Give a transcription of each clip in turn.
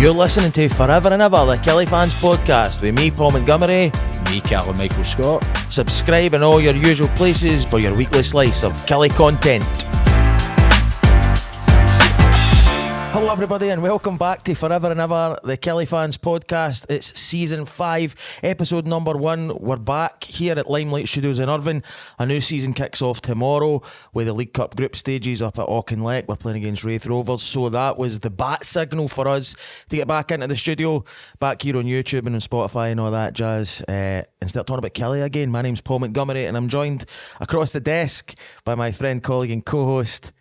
You're listening to Forever and Ever, the Killie Fans Podcast with me, Paul Montgomery. Me, Callie Michael Scott. Subscribe in all your usual places for your weekly slice of Killie content. Hello everybody and welcome back to Forever and Ever, the Killie Fans Podcast. It's season 5, episode number 1. We're back here at Limelight Studios in Irvine. A new season kicks off tomorrow with the League Cup group stages up at Auchinleck. We're playing against Wraith Rovers, so that was the bat signal for us to get back into the studio, back here on YouTube and on Spotify and all that jazz, and start talking about Killie again. My name's Paul Montgomery and I'm joined across the desk by my friend, colleague and co-host,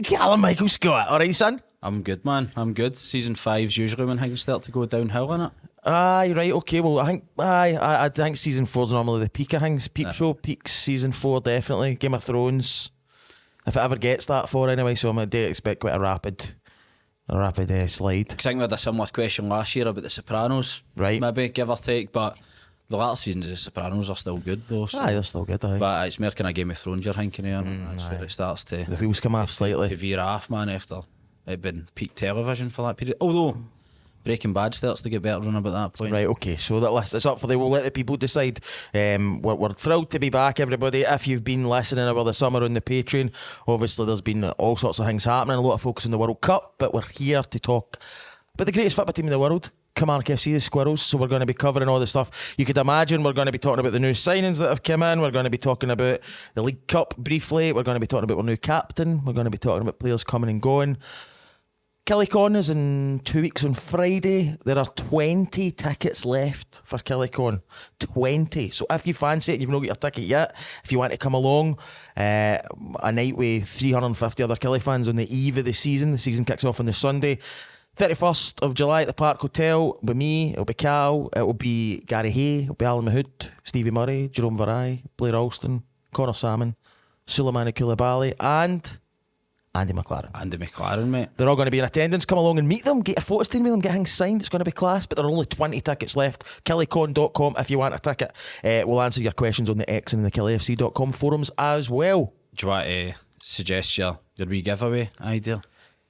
Callum Michael Scott. Alright, son? I'm good, man. I'm good. Season 5's usually when things start to go downhill, innit? Aye, right, okay. Well, I think season 4's normally the peak of things. Peep show, peaks season 4, definitely. Game of Thrones, if it ever gets that far anyway, so I do expect quite a rapid slide. I think we had a similar question last year about The Sopranos, right? Maybe, give or take, but the latter seasons of The Sopranos are still good, though. So. Aye, they're still good, aye. But it's more kind of Game of Thrones you're thinking here. That's where it starts to... The wheels come off slightly. To veer off, man, after it'd been peak television for that period. Although Breaking Bad starts to get better than about that point. Right, okay, so that list is up for we'll let the people decide. We're thrilled to be back, everybody. If you've been listening over the summer on the Patreon, obviously there's been all sorts of things happening, a lot of focus on the World Cup, but we're here to talk about the greatest football team in the world, Kilmarnock FC, the Squirrels. So we're going to be covering all the stuff. You could imagine we're going to be talking about the new signings that have come in. We're going to be talking about the League Cup briefly. We're going to be talking about our new captain. We're going to be talking about players coming and going. KillieCon is in 2 weeks on Friday. There are 20 tickets left for KillieCon. 20. So if you fancy it, you've not got your ticket yet, if you want to come along, a night with 350 other Killie fans on the eve of the season kicks off on the Sunday. 31st of July at the Park Hotel. It'll be me, it'll be Cal, it'll be Gary Hay, it'll be Alan Mahood, Stevie Murray, Jerome Varai, Blair Alston, Connor Salmon, Suleimani Koulibaly and Andy McLaren. Andy McLaren, mate. They're all going to be in attendance. Come along and meet them, get your photos taken with them, get things signed. It's going to be class, but there are only 20 tickets left. KillieCon.com if you want a ticket. We'll answer your questions on the X and the KillieFC.com forums as well. Do you want to suggest your wee giveaway idea?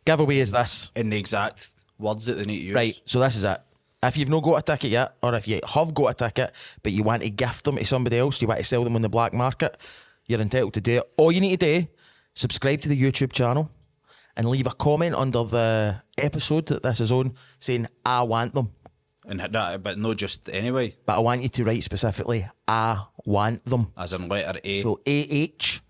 Giveaway is this. In the exact words that they need to use. Right, so this is it. If you've not got a ticket yet, or if you have got a ticket, but you want to gift them to somebody else, you want to sell them on the black market, you're entitled to do it. All you need to do, subscribe to the YouTube channel and leave a comment under the episode that this is on saying, I want them. And that, but not just anyway. But I want you to write specifically, I want them. As in letter A. So A-H.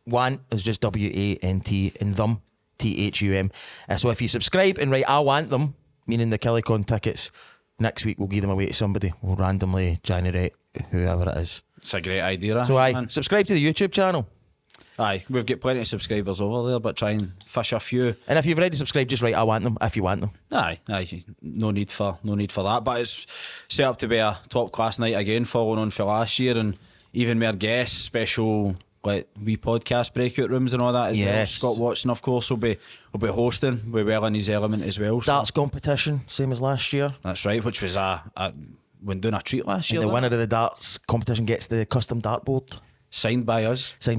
Want is just W-A-N-T and them. T-H-U-M. So if you subscribe and write I want them, meaning the KillieCon tickets, next week we'll give them away to somebody. We'll randomly generate whoever it is. It's a great idea. So subscribe to the YouTube channel. Aye, we've got plenty of subscribers over there, but try and fish a few. And if you've already subscribed, just write I want them if you want them. Aye, no need for that. But it's set up to be a top class night again, following on for last year, and even more guests, special like wee podcast breakout rooms and all that as well. Scott Watson, of course, will be hosting. We're well in his element as well. Darts competition, same as last year. That's right, which was when doing a treat last year. And the winner of the darts competition gets the custom dartboard. Signed by us. There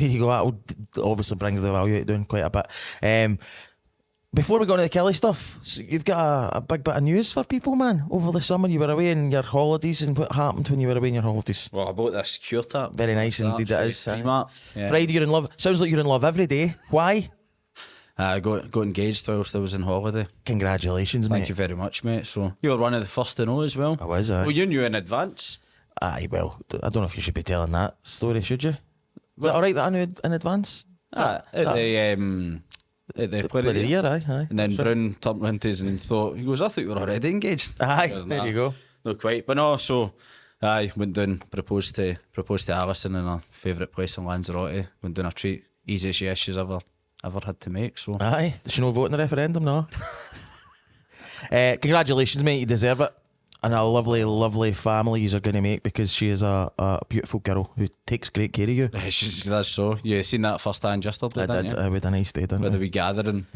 you go. That obviously brings the value to doing quite a bit. Before we go into the Killie stuff, so you've got a big bit of news for people, man. Over the summer, you were away on your holidays, and what happened when you were away on your holidays? Well, I bought this cure tap. Very nice indeed, it is. Yeah. Friday, you're in love. Sounds like you're in love every day. Why? I got engaged whilst I was on holiday. Congratulations, mate. Thank you very much, mate. So you were one of the first to know as well. I was, aye. Well, you knew in advance. Aye, well, I don't know if you should be telling that story, should you? Is that alright that I knew in advance? At the player of the year, aye. And then Brown turned around to us and thought, he goes, I thought you were already engaged. Aye, there you go. Not quite, but no, so I went down, proposed to Alison in her favourite place in Lanzarote, went down a treat, easiest yes she's ever had to make. So aye, did she no vote in the referendum? No. Congratulations, mate, you deserve it. And a lovely, lovely family you're going to make, because she is a beautiful girl who takes great care of you. That's so. You seen that firsthand yesterday, didn't you? I had a nice day, didn't I? With a wee gathering,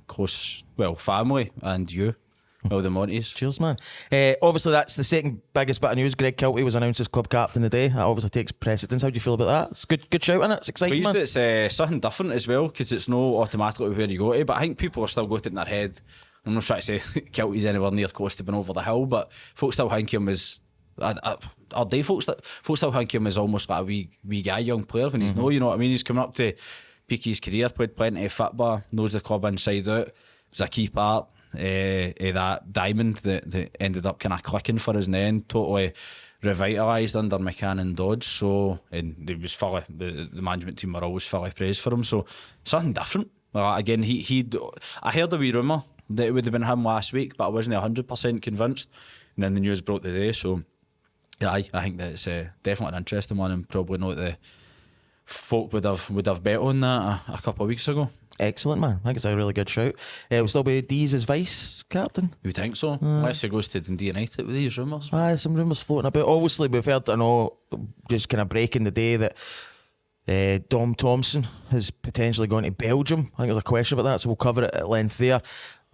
close, family and you. Oh, the Monties. Cheers, man. Obviously, that's the second biggest bit of news. Greg Kiltie was announced as club captain today. That obviously takes precedence. How do you feel about that? It's good shout, isn't it? It's exciting, man. It's something different as well, because it's no automatically where you go to. But I think people are still going in their head, I'm not trying to say Kiltie's anywhere near close to being over the hill, but folks still think him as folks still think him as almost like a wee guy, young player when he's no, you know what I mean? He's coming up to peak of his career, played plenty of football, knows the club inside out, was a key part of that diamond that ended up kind of clicking for us in the end, totally revitalised under McCann and Dodge. So, and he was fully, the management team were always fully praised for him, so something different. Again, I heard a wee rumour that it would have been him last week, but I wasn't 100% convinced, and then the news broke today, so yeah, I think that it's definitely an interesting one, and probably not the folk would have bet on that a couple of weeks ago. Excellent, man. I think it's a really good shout. Will still be Dees as vice captain? You would think so, unless he goes to Dundee United with these rumours. Some rumours floating about. Obviously, we've heard, I know, just kind of breaking the day that Dom Thompson has potentially gone to Belgium. I think there's a question about that, so we'll cover it at length there.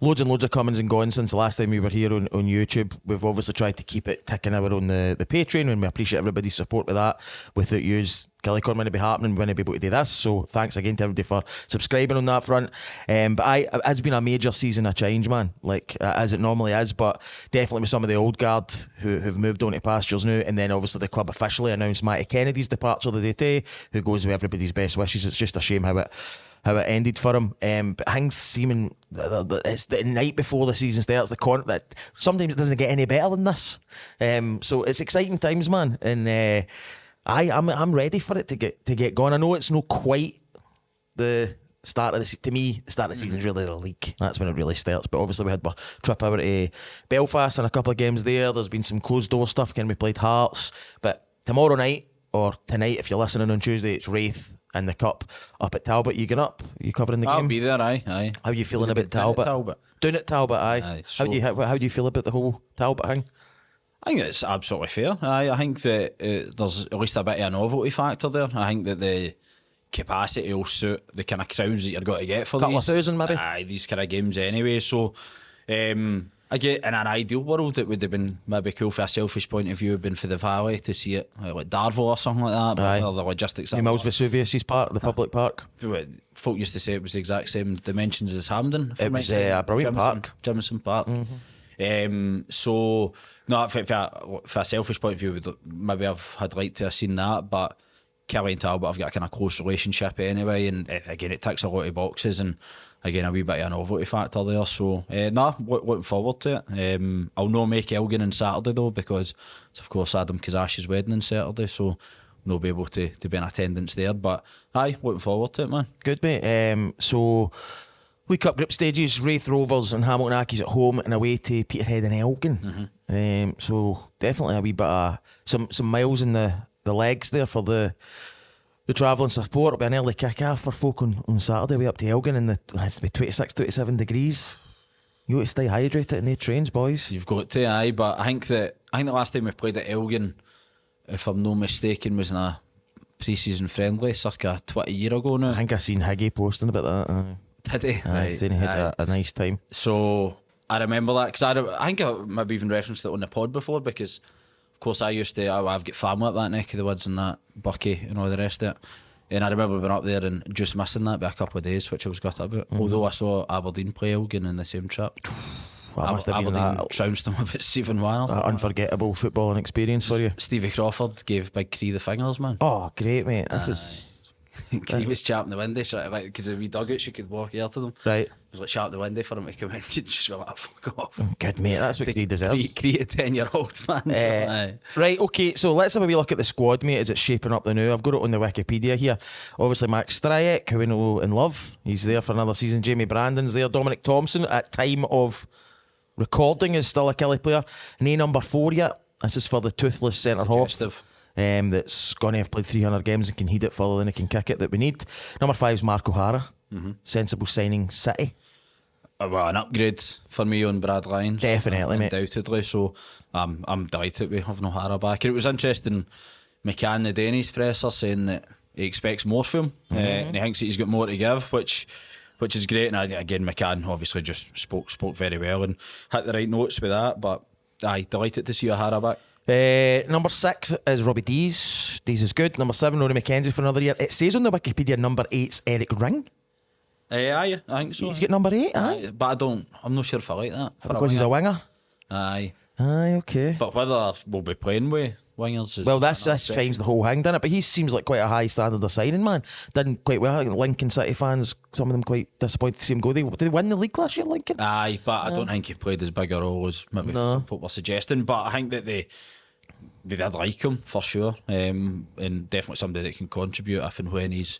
Loads and loads of comings and goings since the last time we were here on YouTube. We've obviously tried to keep it ticking over on the Patreon, and we appreciate everybody's support with that. Without yous, Killie wouldn't be happening, we wouldn't be able to do this. So thanks again to everybody for subscribing on that front. But it's been a major season of change, man, like as it normally is, but definitely with some of the old guard who've moved on to pastures now, and then obviously the club officially announced Matty Kennedy's departure the day, who goes with everybody's best wishes. It's just a shame how it ended for him. But things seeming, it's the night before the season starts, that sometimes it doesn't get any better than this. So it's exciting times, man, and I'm ready for it to get going. I know it's not quite the start of the season. To me, the start of the season is really the league. That's when it really starts. But obviously we had our trip over to Belfast and a couple of games there. There's been some closed door stuff. We played Hearts, but tomorrow night, or tonight if you're listening on Tuesday, it's Wraith and the Cup up at Talbot. You going up? You covering the game? I'll be there, aye. How are you feeling about Talbot? Down at Talbot, aye. So how do you feel about the whole Talbot thing? I think it's absolutely fair. I think that there's at least a bit of a novelty factor there. I think that the capacity will suit the kind of crowds that you're going to get for couple of thousand maybe? These kind of games anyway. So I get in an ideal world it would have been maybe cool for a selfish point of view, been for the Valley to see it like Darvel or something like that. Or the logistics. Mills Vesuvius' park, the public park. Folk used to say it was the exact same dimensions as Hampden. It was a brilliant park. Jamison Park. So no, for a selfish point of view, maybe I'd like to have seen that, but Killie and Talbot have got a kind of close relationship anyway, and again it ticks a lot of boxes, and again a wee bit of a novelty factor there. So looking forward to it. I'll not make Elgin on Saturday though, because it's of course Adam Kazash's wedding on Saturday, so not be able to be in attendance there. But looking forward to it, man. Good, mate. So League Cup group stages, Wraith Rovers and Hamilton Accies at home and away to Peterhead and Elgin. So definitely a wee bit of some miles in the legs there for the travelling support. It'll be an early kick-off for folk on Saturday. We're up to Elgin and it's be 26, 27 degrees. You got to stay hydrated in the trains, boys. You've got to, but I think the last time we played at Elgin, if I'm not mistaken, was in a pre-season friendly circa 20 years ago now. I think I seen Higgy posting about that. Did he? Right. Saying he had a nice time. So I remember that, because I think I maybe even referenced it on the pod before, because of course I've got family up that neck of the woods and that, Bucky and all the rest of it, and I remember being up there and just missing that by a couple of days, which I was gutted about. Although I saw Aberdeen play Elgin in the same trip. That must have been Aberdeen trounced them about 7-1. Unforgettable footballing experience for you. Stevie Crawford gave Big Cree the fingers, man. Oh, great, mate. This is... Cree was chapping the window, because if we dugouts you could walk here to them. Right. It was like chapping the window for him to come in and just be like, fuck off. Good, mate. That's what Cree deserves. Cree a 10-year-old, man. Right, okay, so let's have a wee look at the squad, mate, as it's shaping up the now. I've got it on the Wikipedia here. Obviously, Max Stryek, who we know and love. He's there for another season. Jamie Brandon's there. Dominic Thompson, at time of recording, is still a Killie player. No number 4 yet. This is for the toothless centre half. That's going to have played 300 games and can heed it further than he can kick it that we need. Number 5 is Mark O'Hara. Sensible signing, City. Well, an upgrade for me on Brad Lyons. Definitely, mate. Undoubtedly. So I'm delighted we have O'Hara back. And it was interesting, McCann the Denny's presser saying that he expects more from him, and he thinks that he's got more to give, which is great. And again, McCann obviously just spoke very well and hit the right notes with that. But delighted to see O'Hara back. Number 6 is Robbie Dees. Dees is good. Number 7, Rory McKenzie for another year. It says on the Wikipedia number 8's Eric Ring. Aye, I think so. He's got number 8, aye. But I'm not sure if I like that. Because he's a winger? Aye. Aye, okay. But whether we'll be playing with wingers is... Well, this changed the whole thing, didn't it? But he seems like quite a high standard of signing, man. Didn't quite well. I think Lincoln City fans, some of them quite disappointed to see him go. Did they win the league last year, Lincoln? Aye, but I don't think he played as big a role as maybe some folk were suggesting. But I think that they did like him for sure, and definitely somebody that can contribute if and when he's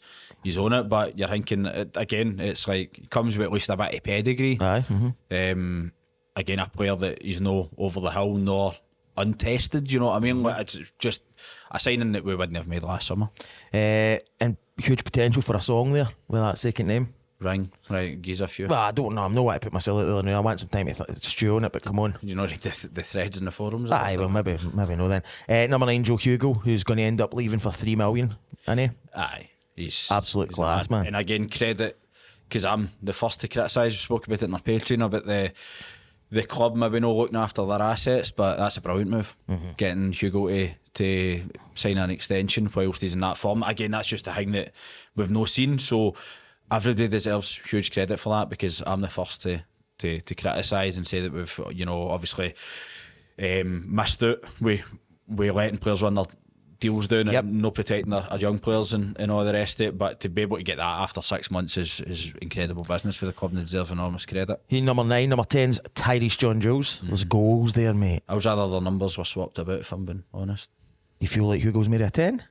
on it. But you're thinking again, it's like he comes with at least a bit of pedigree. Aye. Again, a player that he's no over the hill nor untested. You know what I mean? Like, it's just a signing that we wouldn't have made last summer. And huge potential for a song there with that second name. Ring, right? Gives a few. Well, I don't know. I'm not want to put myself out there now. I want some time to stew on it, but come on. You know, read the threads in the forums. Aye, well, maybe no then. Number 9, Joe Hugo, who's going to end up leaving for $3 million, isn't he? Aye, he's absolute class, man. And again, credit, because I'm the first to criticise. We spoke about it in our Patreon about the club maybe not looking after their assets, but that's a brilliant move. Getting Hugo to sign an extension whilst he's in that form. Again, that's just a thing that we've not seen. So everybody deserves huge credit for that, because I'm the first to criticise and say that we've, you know, obviously missed out. We letting players run their deals down and no protecting our young players and all the rest of it. But to be able to get that after 6 months is incredible business for the club, and they deserve enormous credit. He number 9, number 10's Tyrese John Jules. There's goals there, mate. I was rather their numbers were swapped about, if I'm being honest. You feel like Hugo's made a 10?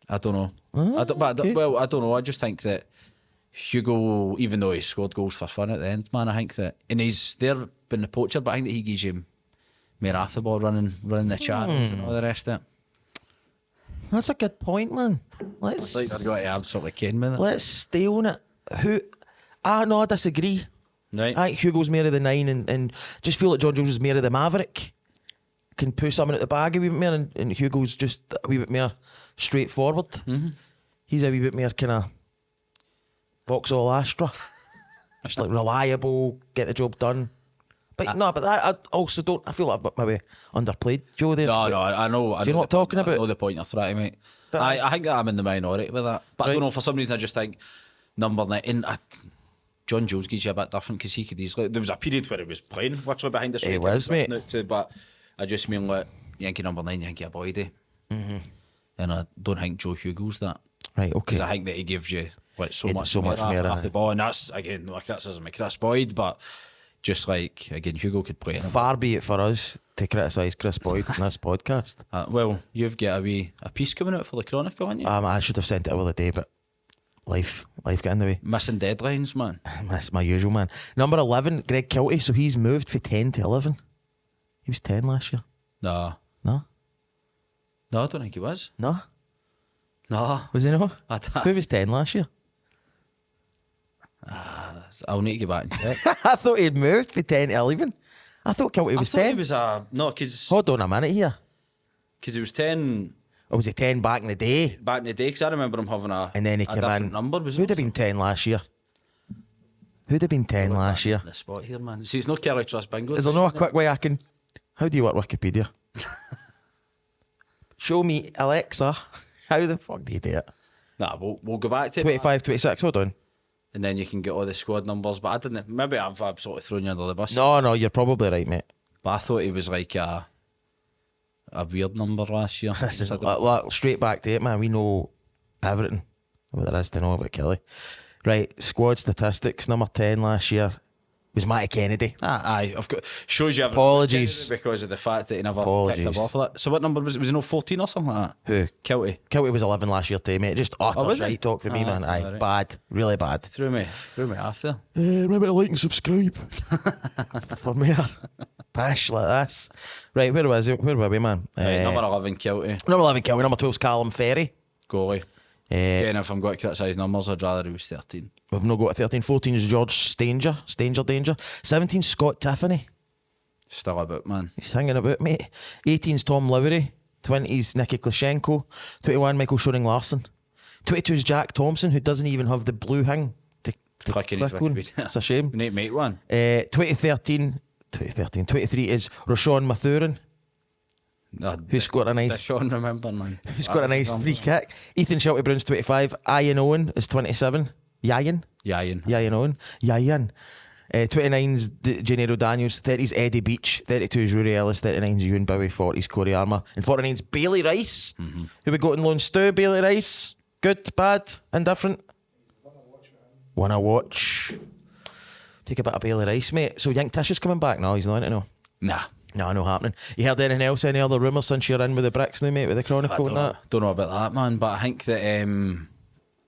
I don't know. I don't know. I just think that Hugo, even though he scored goals for fun at the end, man, I think that, and he's there been the poacher, but I think that he gives you more after the ball, running the channels and all the rest of it. That's a good point, man. It's like they're going to absolutely ken with it. Let's stay on it. No, I disagree. Right. I think Hugo's more of the 9 and just feel like John Jules is more of the maverick. Can pull something out the bag a wee bit more, and Hugo's just a wee bit more straightforward. He's a wee bit more kind of Vauxhall Astra. Just like reliable, get the job done. But I also don't. I feel like I've maybe underplayed Joe there. No, I know. Do you know what I'm talking about? I know the point you're trying to make. But I think that I'm in the minority with that. But I don't know, for some reason I just think number 9. John Jules gives you a bit different, because he could easily. There was a period where he was playing literally behind the striker. He was, mate. But I just mean, like, Yankee number 9, Yankee a Poddy. And I don't think Joe Hugo's that. Right, okay. Because I think that he gives you like so much more off the ball, and that's again no criticism of Chris Boyd, but just like again Hugo could play. Far be it for us to criticise Chris Boyd in this podcast. Well, you've got a piece coming out for the Chronicle, haven't you? I should have sent it over the day, but life got in the way. Missing deadlines, man. That's my usual, man. Number 11, Greg Kiltie. So he's moved from 10 to 11. He was 10 last year. No, I don't think he was. No, Was he not? I Who was 10 last year? I'll need to get back and check. I thought he'd moved from 10 to 11. I thought Kiltie was 10. He was no, because Hold on a minute here. he was 10 Or was he 10 back in the day? back in the day. Because I remember him having And then he came different in. number. Who'd have been 10 last year? Who'd have been 10 last year? The spot here, man. See, it's not Kelly Trust Bingo. Is there no a quick way I can... How do you work Wikipedia? Show me, Alexa. How the fuck do you do it? Nah, we'll go back to 25, 26, hold on. and then you can get all the squad numbers. But I didn't. Maybe I've sort of thrown you under the bus. No, you're probably right, mate. But I thought he was like a weird number last year. Listen, look, straight back to it, man. We know everything what there is to know about Killie. Right, squad statistics. Number 10 last year was Matty Kennedy. Aye, I've got shows you. Apologies. Because of the fact that he never Apologies. picked up off of that. So what number was it? Was it no 14 or something like that? Who? Kiltie Was 11 last year too, mate. Just utter was he? right talk for me, man. Aye, right. bad. Really bad. Threw me off there. Remember to like and subscribe for more pish like this. Right, where were we, man? Right, number 11 Kiltie. Number 11 Killie. Number 12's Callum Ferry. Goalie. Again, if I'm going to criticise numbers, I'd rather he was 13. We've not got a 13. 14 is George Stanger. 17 Scott Tiffany. Still a bit, man. He's hanging about, mate. 18's Tom Lowry. 20's Nicky Klishenko. 21 Michael Schoening Larson. 22's Jack Thompson, who doesn't even have the blue hang to Click in his click on. Wikipedia. It's a shame. We need to make one. 23 is Rashawn Mathurin, who scored a Does nice Sean remember, man? free kick. Ethan Shelby Brown's 25. Ian Owen is 27. Ian Yayan. 29's Gennaro Daniels, 30's Eddie Beach, 32's Rory Ellis, 39's Ewan Bowie, 40's Corey Armour, and 49's Bailey Rice. Who we got in loan? Stu, Bailey Rice. Good, bad, indifferent? Wanna watch. Take a bit of Bailey Rice, mate. So you think Tish is coming back? No, he's not into no. Nah. No, no happening. You heard anything else? Any other rumours since you're in with the bricks now, mate, with the Chronicle and that? Don't know about that, man, but I think that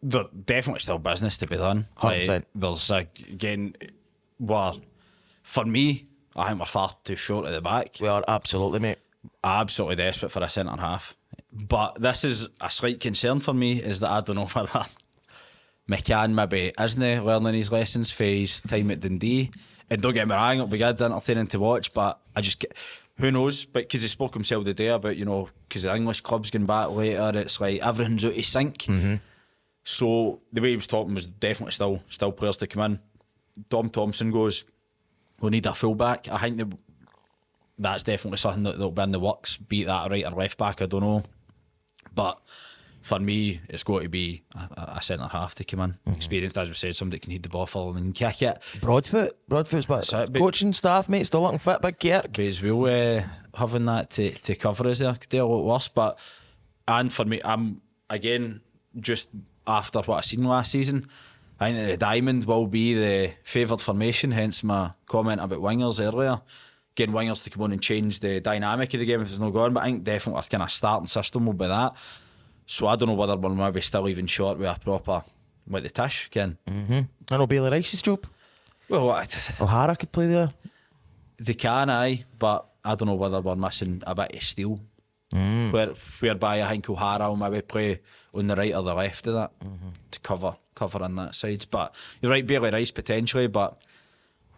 there's definitely still business to be done. 100%. There's, again, for me, I think we're far too short at the back. We are, absolutely, mate. Absolutely desperate for a centre half. But this is a slight concern for me, is that I don't know whether McCann maybe isn't learning his lessons for his time at Dundee. And don't get me wrong, it'll be good, entertaining to watch, but I just get, who knows? But because he spoke himself today about, because the English club's going back later, it's like everything's out of sync. So the way he was talking was definitely still players to come in. Dom Thompson goes, we need a full-back. I think that's definitely something that'll be in the works, be it that right or left back, I don't know. But for me, it's got to be a centre half to come in. Experienced, as we said, somebody that can head the ball full and kick it. Broadfoot's back. Coaching staff, mate, still looking fit, big Kirk. But as well, having that to cover us there could do a lot worse. And for me, I'm, again, just after what I seen last season, I think that the diamond will be the favoured formation, hence my comment about wingers earlier. Getting wingers to come on and change the dynamic of the game if it's not gone, but I think definitely our kind of starting system will be that. So I don't know whether we're maybe still even short with a proper, like the Tish again. I know Bailey Rice's job. Well, O'Hara could play there. they can, aye, but I don't know whether we're missing a bit of steel. Whereby I think O'Hara will maybe play on the right or the left of that to cover on that side. But you're right, Bailey Rice potentially, but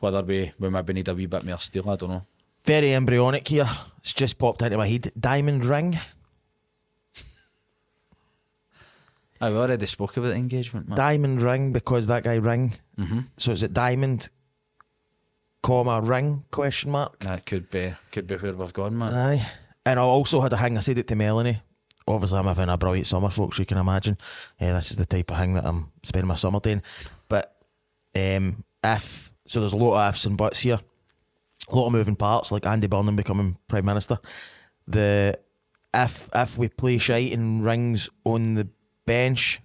whether we maybe need a wee bit more steel, I don't know. Very embryonic here. It's just popped into my head. Diamond ring. I've already spoke about the engagement, man. Diamond ring because that guy ring. So is it diamond, comma ring, question mark? That could be where we're going, man. Aye. And I also had a hang, I said it to Melanie. Obviously I'm having a brilliant summer, folks, you can imagine. This is the type of hang that I'm spending my summer doing. But if, so there's a lot of ifs and buts here. A lot of moving parts, like Andy Burnham becoming Prime Minister. If we play shite and rings on the bench,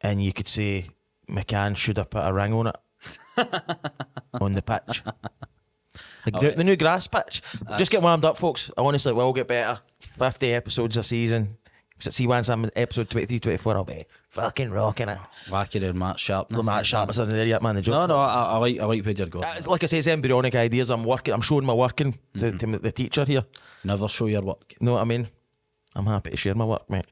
and you could say McCann should have put a ring on it on the pitch. The new grass pitch. Just get warmed up, folks. Honestly, it will get better. 50 episodes a season. See once I'm episode 23, 24, I'll be fucking rocking it. Wacky and Matt Sharpness. The Matt Sharpness isn't there yet, man. The joke. No, I like where you're going. Like I say, it's embryonic ideas. I'm showing my working to the teacher here. Never show your work. Know what I mean? I'm happy to share my work, mate.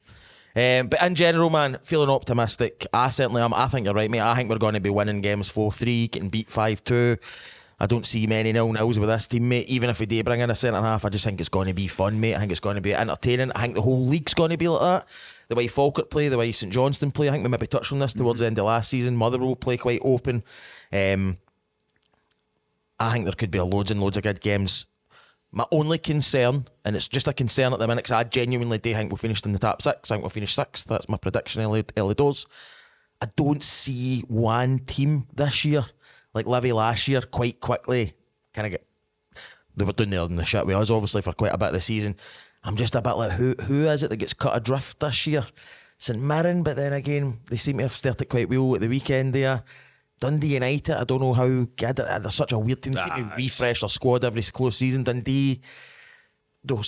But in general, man, feeling optimistic. I certainly am. I think you're right, mate. I think we're going to be winning games 4-3, getting beat 5-2. I don't see many 0-0s with this team, mate. Even if we do bring in a centre half, I just think it's going to be fun, mate. I think it's going to be entertaining. I think the whole league's going to be like that. The way Falkirk play, the way St Johnstone play. I think we maybe touched on this towards the end of last season. Motherwell play quite open. I think there could be loads and loads of good games. My only concern, and it's just a concern at the minute, because I genuinely do think we'll finish in the top 6. I think we'll finish 6th. That's my prediction early doors. I don't see one team this year, like Livy last year, quite quickly kind of get. They were doing there in the shit with us, obviously, for quite a bit of the season. I'm just a bit like, who is it that gets cut adrift this year? St Mirren, but then again, they seem to have started quite well at the weekend there. Dundee United, I don't know how good. They're such a weird team. They seem to refresh their squad every close season. Dundee, there'll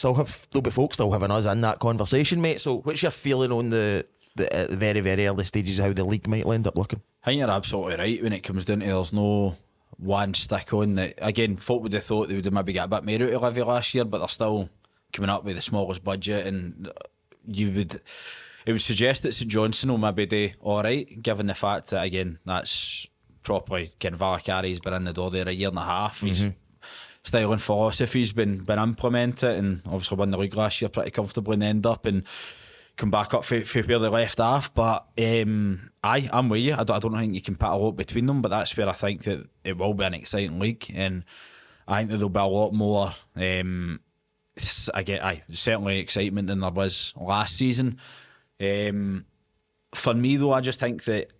be folks still having us in that conversation, mate. So what's your feeling on the very, very early stages of how the league might end up looking? I think you're absolutely right when it comes down to there's no one stick on that. Again, folk would have thought they would have maybe got a bit more out of Livy last year, but they're still coming up with the smallest budget, and it would suggest that St Johnstone will maybe do alright, given the fact that, again, that's properly Ken Valacari's been in the door there a year and a half. His style and philosophy's been implemented, and obviously won the league last year pretty comfortably and end up and come back up for where they left off. But I'm with you. I don't think you can put a lot between them, but that's where I think that it will be an exciting league, and I think that there'll be a lot more certainly excitement than there was last season. For me though, I just think that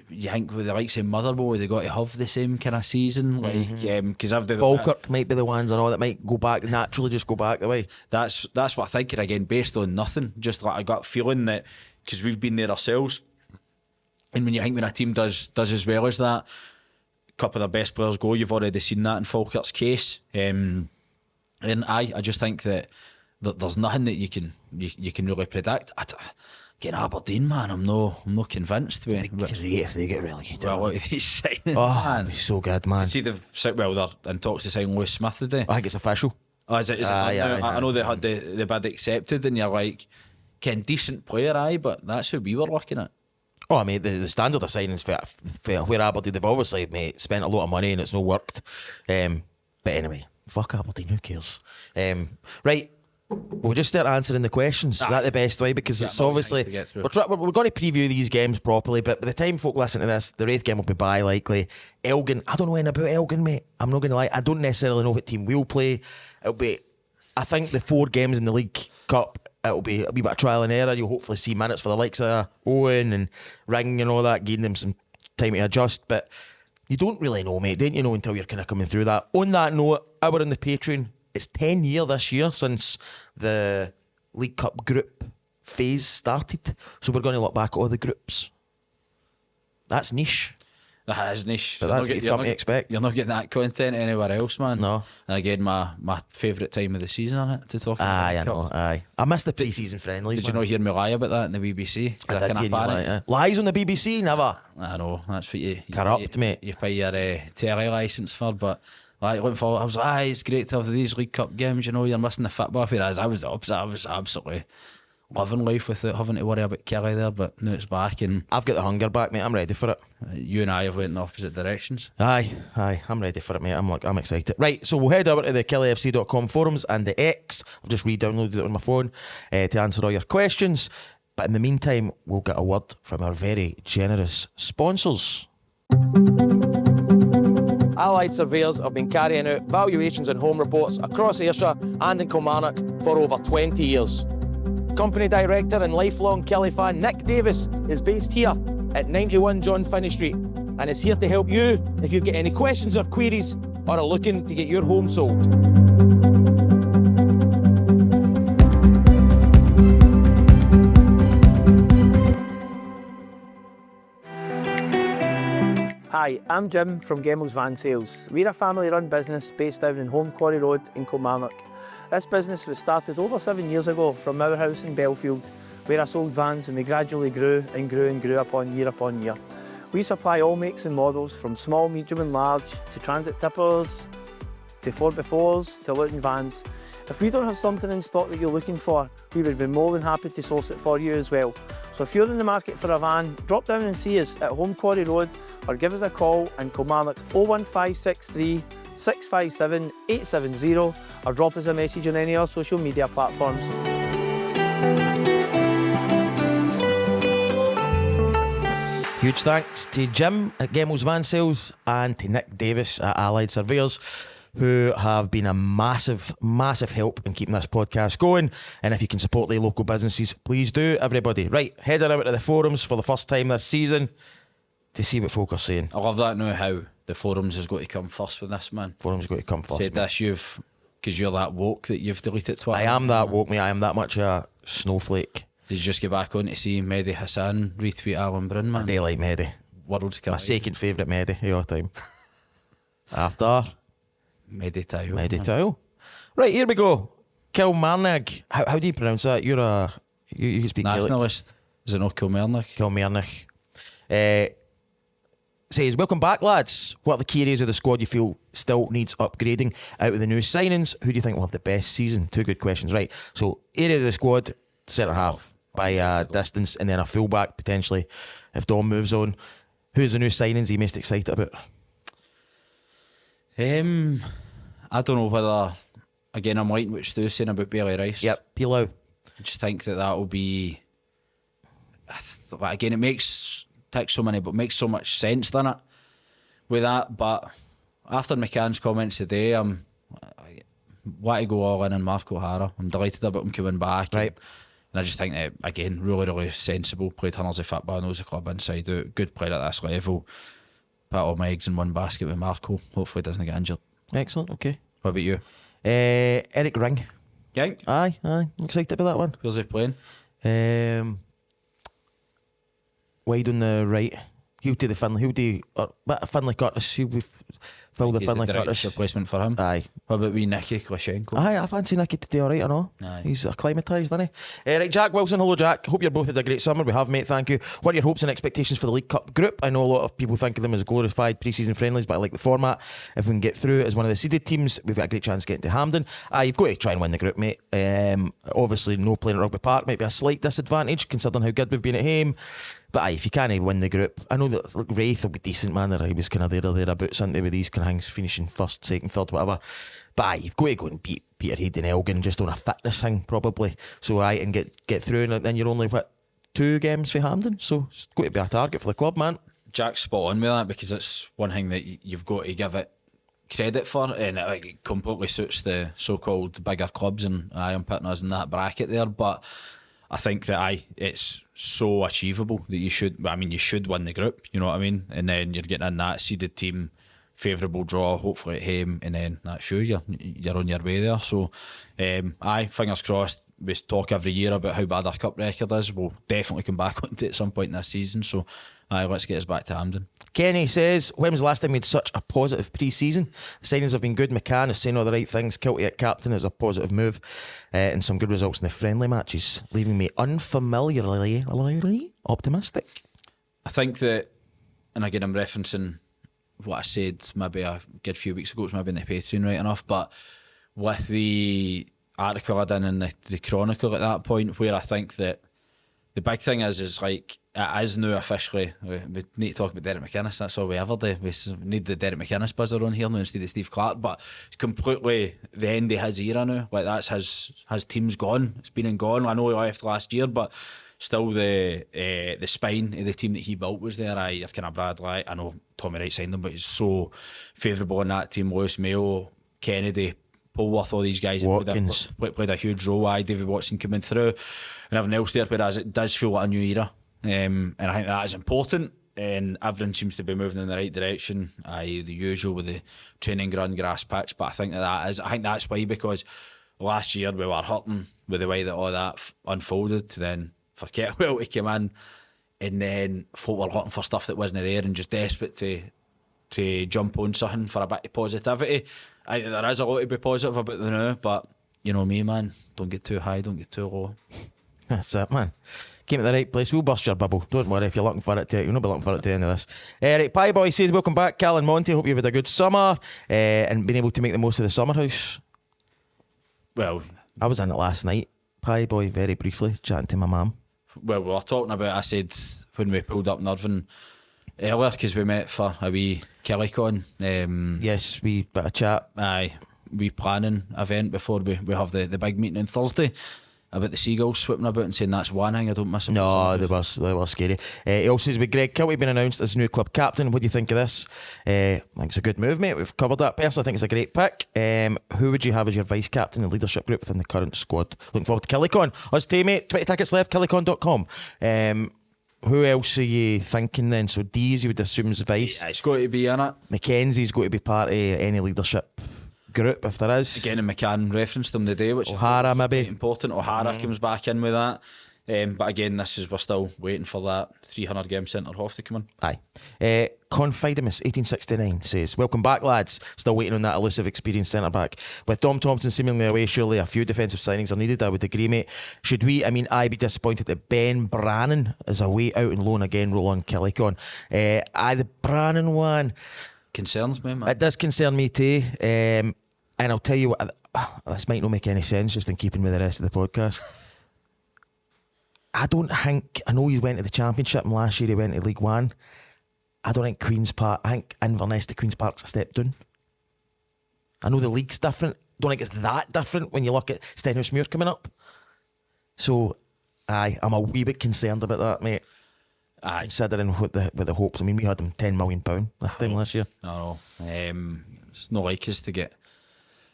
you think with the likes of Motherwell, they got to have the same kind of season, like because I've Falkirk might be the ones and all that might go back naturally, just go back the way. That's what I'm thinking again, based on nothing. Just like I got feeling that because we've been there ourselves, and when you think when a team does as well as that, a couple of their best players go, you've already seen that in Falkirk's case. And I just think that there's nothing that you can really predict. Getting Aberdeen, man, I'm not convinced. It'd be great if they get relegated. Well, look at these signings, man. It'd be so good, man. See, they're in talks to sign Lewis Smith today. I think it's official. Oh, is it? I know they had the bid accepted, and you're like, decent player, but that's who we were looking at. Oh, I mean, the standard of signings for where Aberdeen, they've obviously, mate, spent a lot of money and it's not worked. But anyway, fuck Aberdeen, who cares? Right. We'll just start answering the questions. Is that the best way? Because it's obviously we're going to preview these games properly, but by the time folk listen to this, the Wraith game will be by likely. Elgin, I don't know anything about Elgin, mate. I'm not going to lie. I don't necessarily know what team we'll play. It'll be, I think the 4 games in the League Cup, it'll be a wee bit of trial and error. You'll hopefully see minutes for the likes of Owen and Ring and all that, giving them some time to adjust. But you don't really know, mate, don't you know, until you're kind of coming through that. On that note, our in the Patreon. It's 10 years this year since the League Cup group phase started. So we're going to look back at all the groups. That's niche. That is niche. But that's what you've come to expect. You're not getting that content anywhere else, man. No. And again, my favourite time of the season on it to talk about. Aye, I know, aye. I missed the pre-season friendlies. Did you not hear me lie about that in the BBC? I did hear you lie, lies on the BBC? Never. I know, that's what you... Corrupt, mate. You pay your telly licence for, but... Like, looking forward, I was like, it's great to have these League Cup games, you know, you're missing the football. Whereas I was the opposite. I was absolutely loving life without having to worry about Killie there, but now it's back and... I've got the hunger back, mate. I'm ready for it. You and I have went in opposite directions. Aye. I'm ready for it, mate. I'm excited. Right, so we'll head over to the KillieFC.com forums and the X. I've just re-downloaded it on my phone to answer all your questions. But in the meantime, we'll get a word from our very generous sponsors. Allied Surveyors have been carrying out valuations and home reports across Ayrshire and in Kilmarnock for over 20 years. Company director and lifelong Killie fan Nick Davis is based here at 91 John Finney Street and is here to help you if you've got any questions or queries or are looking to get your home sold. Hi, I'm Jim from Gemmell's Van Sales. We're a family-run business based down in Home Quarry Road in Kilmarnock. This business was started over 7 years ago from our house in Belfield, where I sold vans and we gradually grew upon year. We supply all makes and models from small, medium and large to transit tippers, to 4x4s, to Luton vans. If we don't have something in stock that you're looking for, we would be more than happy to source it for you as well. So if you're in the market for a van, drop down and see us at Home Quarry Road or give us a call in Kilmarnock 01563 657 870 or drop us a message on any of our social media platforms. Huge thanks to Jim at Gemmell's Van Sales and to Nick Davis at Allied Surveyors, who have been a massive help in keeping this podcast going. And if you can support the local businesses, please do, everybody. Right, heading over to the forums for the first time this season to see what folk are saying. I love that now, how the forums has got to come first with this, man. Forums got to come first. Said this, because you're that woke that you've deleted Twitter. I am that woke, mate. I am that much a snowflake. Did you just get back on to see Mehdi Hassan retweet Alan Bryn, man? I do like Mehdi. World's my second favourite Mehdi of all time. After Mehdi Tayo. Tayo. Right, here we go. Kilmarnock. How do you pronounce that? You can speak nationalist. Gaelic. Is it not Kilmarnock? Kilmarnock. Says, welcome back, lads. What are the key areas of the squad you feel still needs upgrading out of the new signings? Who do you think will have the best season? Two good questions. Right, so areas of the squad, centre half by distance, and then a fullback potentially if Dom moves on. Who's the new signings you most excited about? I don't know whether, again, I'm liking what Stu's saying about Bailey Rice. Yep, Pilau. I just think that will be, again, it takes so much sense, doesn't it, with that. But after McCann's comments today, I want to go all in on Mark O'Hara. I'm delighted about him coming back. Right. And I just think that, again, really sensible. Played hundreds of football, knows the club inside out. Good player at this level. Put all my eggs in one basket with Marco. Hopefully doesn't get injured. Excellent, okay. What about you? Eric Ring. Yeah. Aye, excited about that one. Where's he playing? Wide on the right. He'll do the Finlay. Finlay Curtis. He'll be fill the He's Finlay the direct Curtis. replacement for him. Aye. What about wee Nicky Klashenko? Aye, I fancy Nicky today, alright, I know. Aye. He's acclimatised, isn't he? Right, Jack Wilson, hello Jack. Hope you're both had a great summer. We have, mate, thank you. What are your hopes and expectations for the League Cup group? I know a lot of people think of them as glorified pre-season friendlies, but I like the format. If we can get through it as one of the seeded teams, we've got a great chance of getting to Hampden. You've got to try and win the group, mate. Obviously, no playing at Rugby Park might be a slight disadvantage, considering how good we've been at home. But if you can't win the group, I know that Wraith will be decent, man. He was kind of thereabouts, isn't he, with these kind of things, finishing first, second, third, whatever. But you've got to go and beat Peterhead and Elgin just on a fitness thing, probably. So and get through, and then you're only, 2 games for Hampden? So it's got to be a target for the club, man. Jack's spot on with that, because it's one thing that you've got to give it credit for, and it completely suits the so-called bigger clubs, and I'm putting us in that bracket there. But I think that it's so achievable that you should win the group, you know what I mean? And then you're getting in that seeded team, favourable draw, hopefully at home, and then that's you're on your way there. So fingers crossed. We talk every year about how bad our cup record is. We'll definitely come back on to it at some point in this season. So let's get us back to Hampden. Kenny says, when was the last time we had such a positive pre-season? The signings have been good. McCann is saying all the right things. Kiltie at captain is a positive move, and some good results in the friendly matches, leaving me unfamiliarly optimistic. I think that, and again I'm referencing what I said maybe a good few weeks ago, it's maybe in the Patreon right enough, but with the article I done in the Chronicle at that point, where I think that the big thing is like, it is now officially, we need to talk about Derek McInnes, that's all we ever do. We need the Derek McInnes buzzer on here now instead of Steve Clark, but it's completely the end of his era now. Like, that's his team's gone, it's been and gone. I know he left last year, but still the spine of the team that he built was there. You're kind of Bradley, I know Tommy Wright signed him, but he's so favourable in that team. Lewis Mayo, Kennedy, Polworth, all these guys played a huge role. David Watson coming through and everything else there, whereas it does feel like a new era, and I think that is important, and everything seems to be moving in the right direction. The usual with the training ground, grass pitch, but I think that's why, because last year we were hurting with the way that all that unfolded. Then for Kettlewell to come in, and then folk were hurting for stuff that wasn't there, and just desperate to jump on something for a bit of positivity. I think there is a lot to be positive about the now, but you know me, man, don't get too high, don't get too low. That's it, man. Came to the right place. We'll bust your bubble. Don't worry if you're looking for it to. You'll not be looking for it to the end of this. Right, Pie Boy says, welcome back, Cal and Monty. Hope you've had a good summer and been able to make the most of the summer house. Well, I was in it last night, Pie Boy, very briefly, chatting to my mum. Well, we were talking about, I said, when we pulled up Nirvan earlier, because we met for a wee Killie con. Yes, we bit of chat. Aye, we planning event before we have the big meeting on Thursday about the seagulls swooping about and saying that's one thing I don't miss. No, they were scary. He also says, with Greg Kiltie being announced as new club captain, what do you think of this? I think it's a good move, mate. We've covered that. Personally, I think it's a great pick. Who would you have as your vice captain and leadership group within the current squad? Looking forward to KillieCon. Us too, mate. 20 tickets left, killiecon.com. Who else are you thinking then? So Dees, you would assume, is vice. Yeah, it's got to be in it. Mackenzie's got to be part of any leadership group if there is. Again, and McCann referenced him today, which O'Hara is maybe important. O'Hara comes back in with that. But again, we're still waiting for that 300 game centre half to come in. Aye. Confidemus 1869 says, welcome back, lads. Still waiting on that elusive experienced centre back. With Dom Thompson seemingly away, surely a few defensive signings are needed. I would agree, mate. Should we, I be disappointed that Ben Brannan is away out on loan again, roll on Killiecon. The Brannan one concerns me, man. It does concern me too. And I'll tell you what, this might not make any sense just in keeping with the rest of the podcast. I know he went to the Championship and last year he went to League One. I don't think Queen's Park, I think Inverness to Queen's Park's a step down. I know the league's different. Don't think it's that different when you look at Stenhousemuir coming up. So, I'm a wee bit concerned about that, mate. Considering what the hopes. I mean, we had them £10 million this time last year. I know. It's not like us to get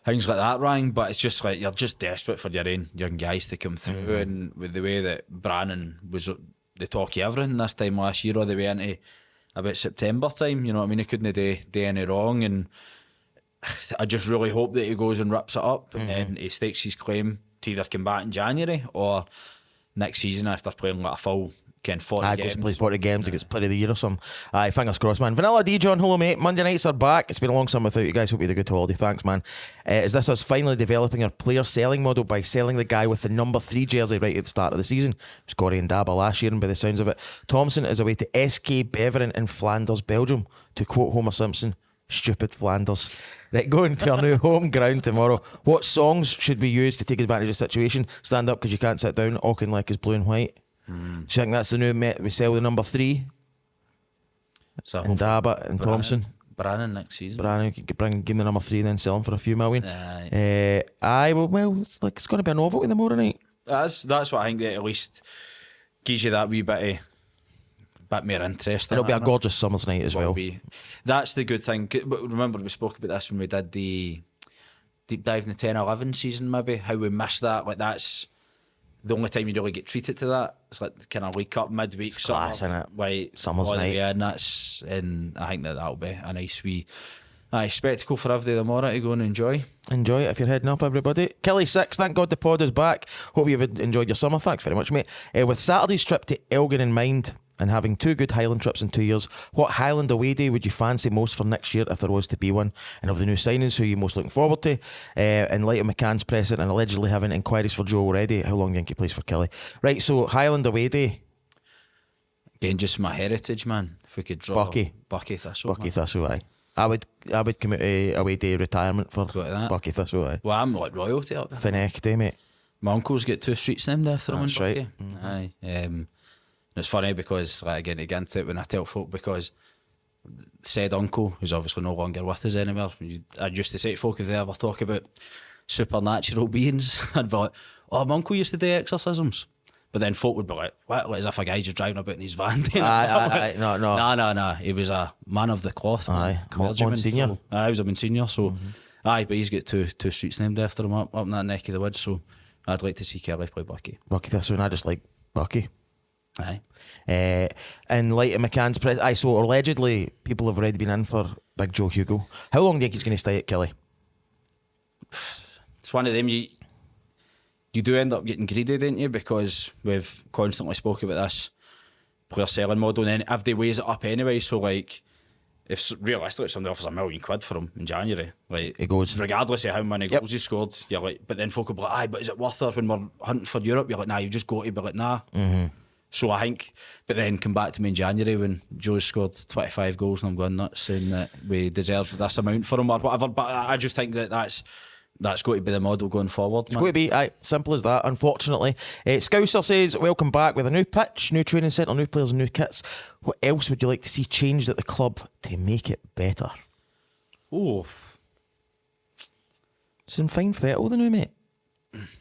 things like that, Ryan. But it's just like you're just desperate for your own young guys to come through, and with the way that Brannan was the talk of everything this time last year, all the way into about September time, you know what I mean? He couldn't do any wrong, and I just really hope that he goes and rips it up, and then he stakes his claim to either come back in January or next season after playing like a full 40 games. Goes play 40 games, he gets player of the year or something. Aye, fingers crossed, man. Vanilla D, John, hello, mate. Monday nights are back. It's been a long summer without you guys. Hope you had a good holiday. Thanks, man. Is this us finally developing our player selling model by selling the guy with the number 3 jersey right at the start of the season? It was Corey and Daba last year, and by the sounds of it, Thompson is away to SK Beveren in Flanders, Belgium. To quote Homer Simpson, stupid Flanders. Right, going to our new home ground tomorrow. What songs should we use to take advantage of the situation? Stand up because you can't sit down. Auchinleck is blue and white. Do you think that's the new we sell the number 3? So And Daba and Thompson. Brannan next season. Brannan could give him the number 3 and then sell him for a few million. Aye. Well, it's going to be a novelty tomorrow night. That's what I think that at least gives you that wee bit more interest. It'll be a gorgeous summer's night as well. That's the good thing. Remember we spoke about this when we did the deep dive in the 10-11 season, maybe, how we missed that. Like, that's the only time you really get treated to that. It's like kind of wake up midweek. It's class, isn't it? Like, Summer's night. Yeah, and I think that'll be a nice wee spectacle for everybody tomorrow to go and enjoy. Enjoy it if you're heading up, everybody. Killie 6, thank God the pod is back. Hope you've enjoyed your summer. Thanks very much, mate. With Saturday's trip to Elgin in mind, and having 2 good Highland trips in 2 years, what Highland away day would you fancy most for next year if there was to be one? And of the new signings, who are you most looking forward to? In light of McCann's pressing and allegedly having inquiries for Joe already, how long do you think he plays for Killie? Right, so Highland away day. Again, just my heritage, man. If we could draw Bucky Thistle. Bucky Thistle, aye. I would commit to away day retirement for Bucky Thistle, aye. Well, I'm like royalty up there. Finech day, mate. My uncle's got 2 streets named after him. That's right. Aye. It's funny because, like, again, to get into it when I tell folk, because said uncle, who's obviously no longer with us anymore, I used to say to folk if they ever talk about supernatural beings, I'd be like, oh, my uncle used to do exorcisms. But then folk would be like, what? As if a guy's just driving about in his van. No. He was a man of the cloth. Aye, Monsignor. Aye, he was a Monsignor. So, aye, but he's got two streets named after him up in that neck of the woods. So, I'd like to see Killie play Bucky. Bucky Thistle, and I just like Bucky. Aye. In light of McCann's press, so allegedly people have already been in for Big Joe Hugo. How long do you think he's going to stay at Killie? It's one of them, you do end up getting greedy, don't you? Because we've constantly spoken about this player selling model, and then if they weighs it up anyway, so like, if realistically somebody offers £1 million for him in January, like, it goes, regardless of how many goals he scored, you're like, but then folk will be like, aye, but is it worth it when we're hunting for Europe? You're like, nah, you just got to be like, nah. So I think, but then come back to me in January when Joe's scored 25 goals and I'm going nuts saying that we deserve this amount for him or whatever. But I just think that that's got to be the model going forward. It's going to be simple as that, unfortunately. Scouser says, welcome back with a new pitch, new training centre, new players and new kits. What else would you like to see changed at the club to make it better? Oh, It's in fine fettle, the new mate.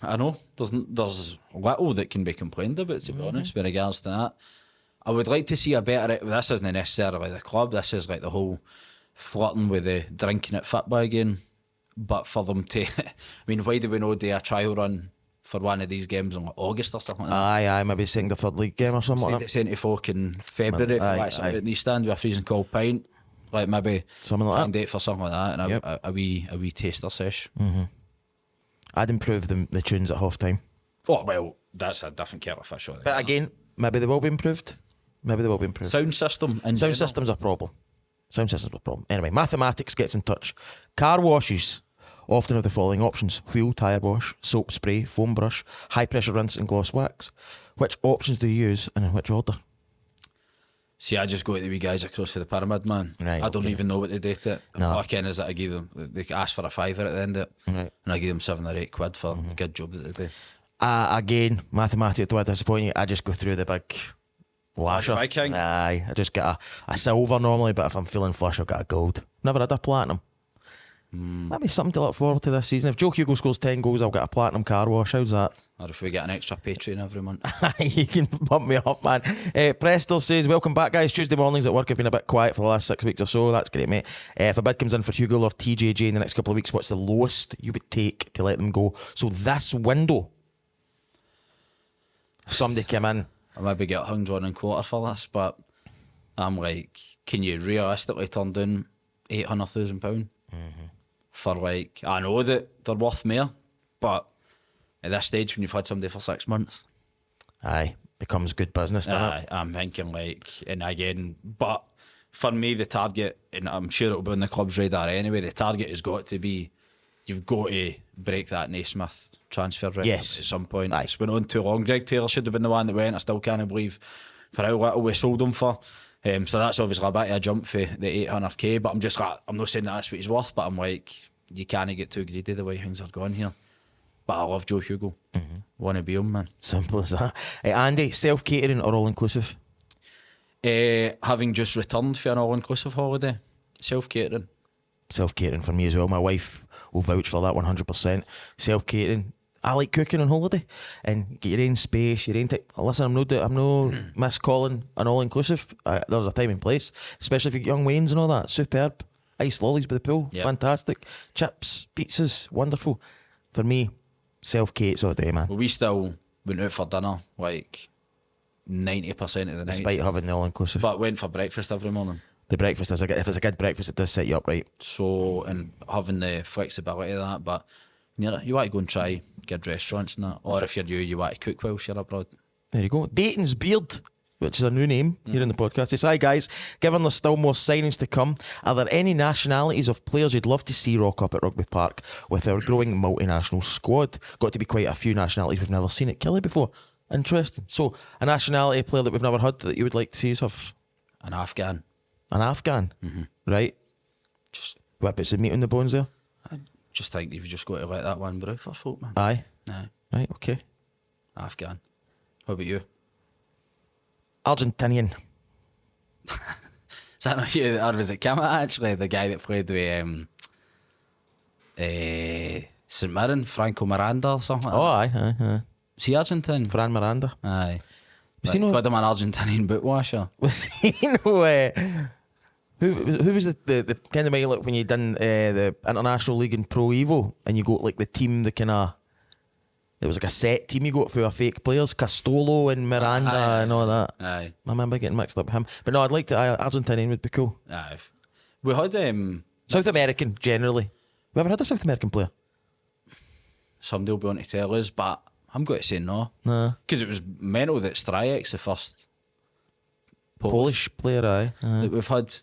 I know there's little that can be complained about, to be honest, with regards to that. I would like to see a better. This isn't necessarily the club. This is like the whole flirting with the drinking at football again. But for them to, I mean, why do we not do a trial run for one of these games in like August or something like that? Aye, maybe saying the third league game or something like that. Saying to folk in February, at the stand with a freezing cold pint, like maybe something like that. Date for something like that, and a wee taster sesh. I'd improve the tunes at half time. Oh well, that's a different kettle of fish. But again, maybe they will be improved. Sound system. Sound system's a problem. Anyway, mathematics gets in touch. Car washes often have the following options: wheel, tyre wash, soap spray, foam brush, high pressure rinse and gloss wax. Which options do you use and in which order? See, I just go to the wee guys across for the pyramid, man. Right, I don't even know what they do to it. No. All I can is that I give them, they ask for a £5 at the end of it, Right. and I give them £7 or £8 for a good job that they do. Again, mathematics, do I disappoint you? I just go through the big lasher. Big king? Aye, I just get a silver normally, but if I'm feeling flush, I've got a gold. Never had a platinum. That'd be something to look forward to this season. If Joe Hugo scores 10 goals, I'll get a platinum car wash. How's that? Or if we get an extra Patreon every month. You can bump me up, man. Prestel says, welcome back, guys. Tuesday mornings at work have been a bit quiet for the last 6 weeks or so. That's great, mate. If a bid comes in for Hugo or TJJ in the next couple of weeks, what's the lowest you would take to let them go? So this window, if somebody came in, I maybe get hung drawn in quarter for this, but I'm like, can you realistically turn down £800,000 for like? I know that they're worth more, but at this stage, when you've had somebody for 6 months, aye, becomes good business, doesn't it? I'm thinking like, and again, but for me, the target, and I'm sure it'll be on the club's radar anyway. The target has got to be, you've got to break that Naismith transfer record at some point. Aye. It's went on too long. Greg Taylor should have been the one that went. I still can't believe for how little we sold him for. So that's obviously a bit of a jump for the 800k. But I'm just like, I'm not saying that's what he's worth, but I'm like, you can't get too greedy the way things are going here. But I love Joe Hugo. Want to be him, man. Simple as that. Andy, self-catering or all-inclusive? Having just returned for an all-inclusive holiday, self-catering. Self-catering for me as well. My wife will vouch for that 100%. Self-catering. I like cooking on holiday and get your own space, your own time. Listen, I'm no miscalling an all-inclusive. There's a time and place, especially if you get young Waynes and all that. Superb. Ice lollies by the pool. Yep. Fantastic. Chips, pizzas, wonderful. For me, self-cates all day, man. Well, we still went out for dinner like 90% of the night. Despite having the all-inclusive. But went for breakfast every morning. The breakfast, if it's a good breakfast, it does set you up right. So, and having the flexibility of that, but you want to go and try good restaurants and that. Or if you're you want to cook whilst you're abroad. There you go. Dayton's Beard, which is a new name here in the podcast. Says, hi guys, given there's still more signings to come, are there any nationalities of players you'd love to see rock up at Rugby Park with our growing multinational squad? Got to be quite a few nationalities we've never seen at Killie before. Interesting. So, a nationality player that we've never had that you would like to see us have? An Afghan. An Afghan? Right. Just, What bits of meat on the bones there? I just think you've just got to let that one brew for folk, man. Aye. Aye. Right, okay. Afghan. How about you? Argentinian. Is that not you? Or was it Kama actually? The guy that played with St Mirren, Franco Miranda or something like that? Oh, aye. Was he Argentine? Fran Miranda. Aye. Was he no? Got him an Argentinian boot washer. Was he no? Who was the kind of way like when you done the International League in Pro Evo and you got like the team the kind of it was like a set team you got for fake players, Castolo and Miranda and all that. Aye. I remember getting mixed up with him, but no, I'd like to. Argentinian would be cool. Aye. We had South American generally. We ever had a South American player? somebody will be on to tell us, but I'm going to say no. Nah. Because it was mental that Stryek's the first Polish player, aye. that we've had.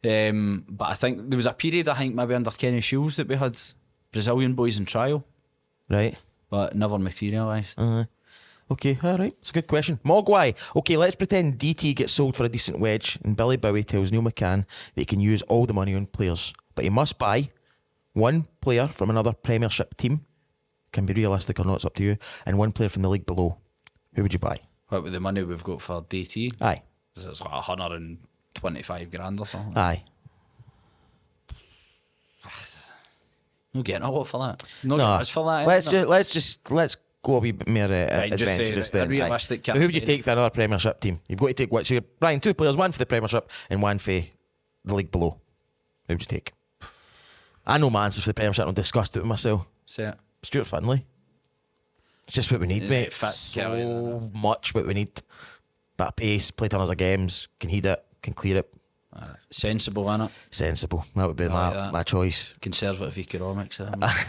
But I think there was a period, I think maybe under Kenny Shields, that we had Brazilian boys in trial, Right. but never materialised. Okay, alright. It's a good question. Mogwai. Okay, let's pretend DT gets sold for a decent wedge and Billy Bowie tells Neil McCann that he can use all the money on players. But he must buy one player from another Premiership team. Can be realistic or not, it's up to you. And one player from the league below. Who would you buy? What with the money we've got for DT? Aye. It's like 125 grand or something. Aye. No getting a lot for that. No, No. getting us for that. Let's go a wee bit more Right, just adventurous a then. realistic Aye. Who would you campaign. take for another Premiership team? You've got to take what? So you're buying two players, one for the Premiership and one for the league below. Who would you take? I know my answer for the Premiership. I've discussed it with myself. Say it. Stuart Finlay. It's just what we need, mate. Fit Kelly, So much what we need. Bit of pace, play tons of games, can heat it, can clear it. Sensible, innit? Sensible. That would be like that. my choice. Conservative economics.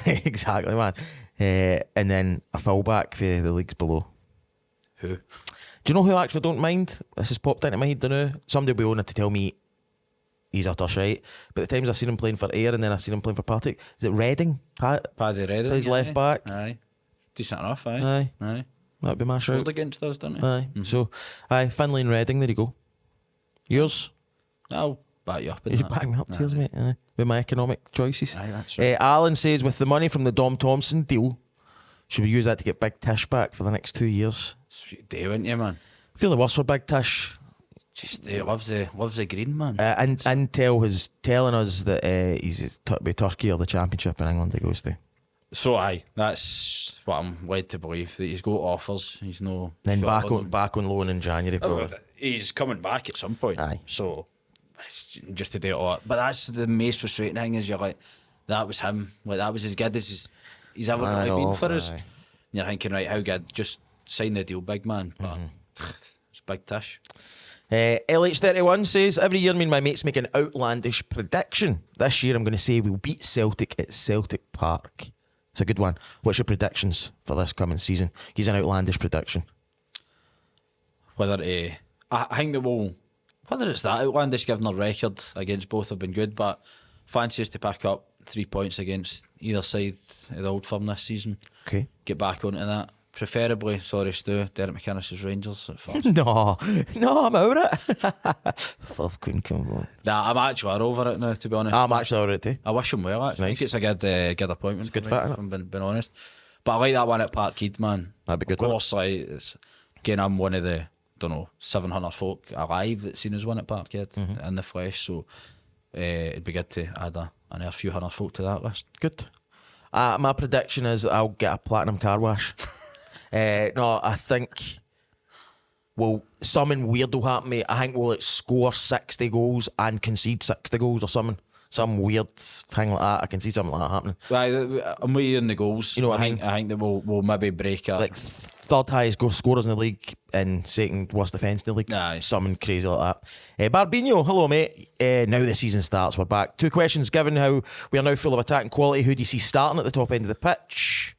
Exactly, man. And then a fullback for the leagues below. Who? Do you know who I actually don't mind? This has popped into my head, don't know. Somebody will be on it to tell me he's utter shite. But the times I've seen him playing for Ayr and then I've seen him playing for Partick, is it Reading? Paddy Redding. Plays left back. Aye. Decent enough, aye. Aye. That'd be my shout. Scored against us, didn't he? Aye. So, aye, Finlay and Reading, there you go. Yours? I'll back you up in You that. back me up, Aye. cheers, mate. Aye. With my economic choices. Aye, that's right. Alan says, with the money from the Dom Thompson deal, should we use that to get Big Tish back for the next 2 years? Sweet day, wouldn't you, man? I feel the worse for Big Tish. Just he loves the green, man. And Intel is telling us that he's be Turkey or the Championship in England he goes to. So that's what I'm led to believe, that he's got offers. He's no. Then back on loan in January probably. He's coming back at some point. Aye. So it's just to do it all. But that's the most frustrating thing is you're like, that was him. Like that was as good as he's ever really been for us. And you're thinking, right, how good? Just sign the deal, big man. But it's big tish. LH31 says, every year me and my mates make an outlandish prediction. This year I'm going to say we'll beat Celtic at Celtic Park. It's a good one. What's your predictions for this coming season? He's an outlandish prediction. I think that whether it's that outlandish given their record against both have been good, but fancy us to pick up 3 points against either side of the Old Firm this season. Okay. Get back onto that. Preferably, sorry Stu, Derek McInnes' Rangers at first. No, I'm over it. Fourth Queen come on. Nah, I'm actually over it now, to be honest. I'm actually over it too. I wish him well, actually. Nice. I think it's a good appointment. It's good for me, fit, if I'm being honest. But I like that one at Parkhead, man. That'd be good. Of course, like, it's, again, I'm one of the, 700 folk alive that's seen us win at Parkhead in the flesh, so it'd be good to add another few hundred folk to that list. Good. My prediction is I'll get a platinum car wash. No, I think something weird will happen, mate. I think we'll score 60 goals and concede 60 goals or something. Some weird thing like that. I can see something like that happening. Right, I'm with you in the goals. You know what I mean? I think that we'll maybe break up. Like third highest goal scorers in the league and second worst defence in the league. Aye. Something crazy like that. Barbino, hello mate. Now the season starts, we're back. 2 questions. Given how we are now full of attacking quality, who do you see starting at the top end of the pitch?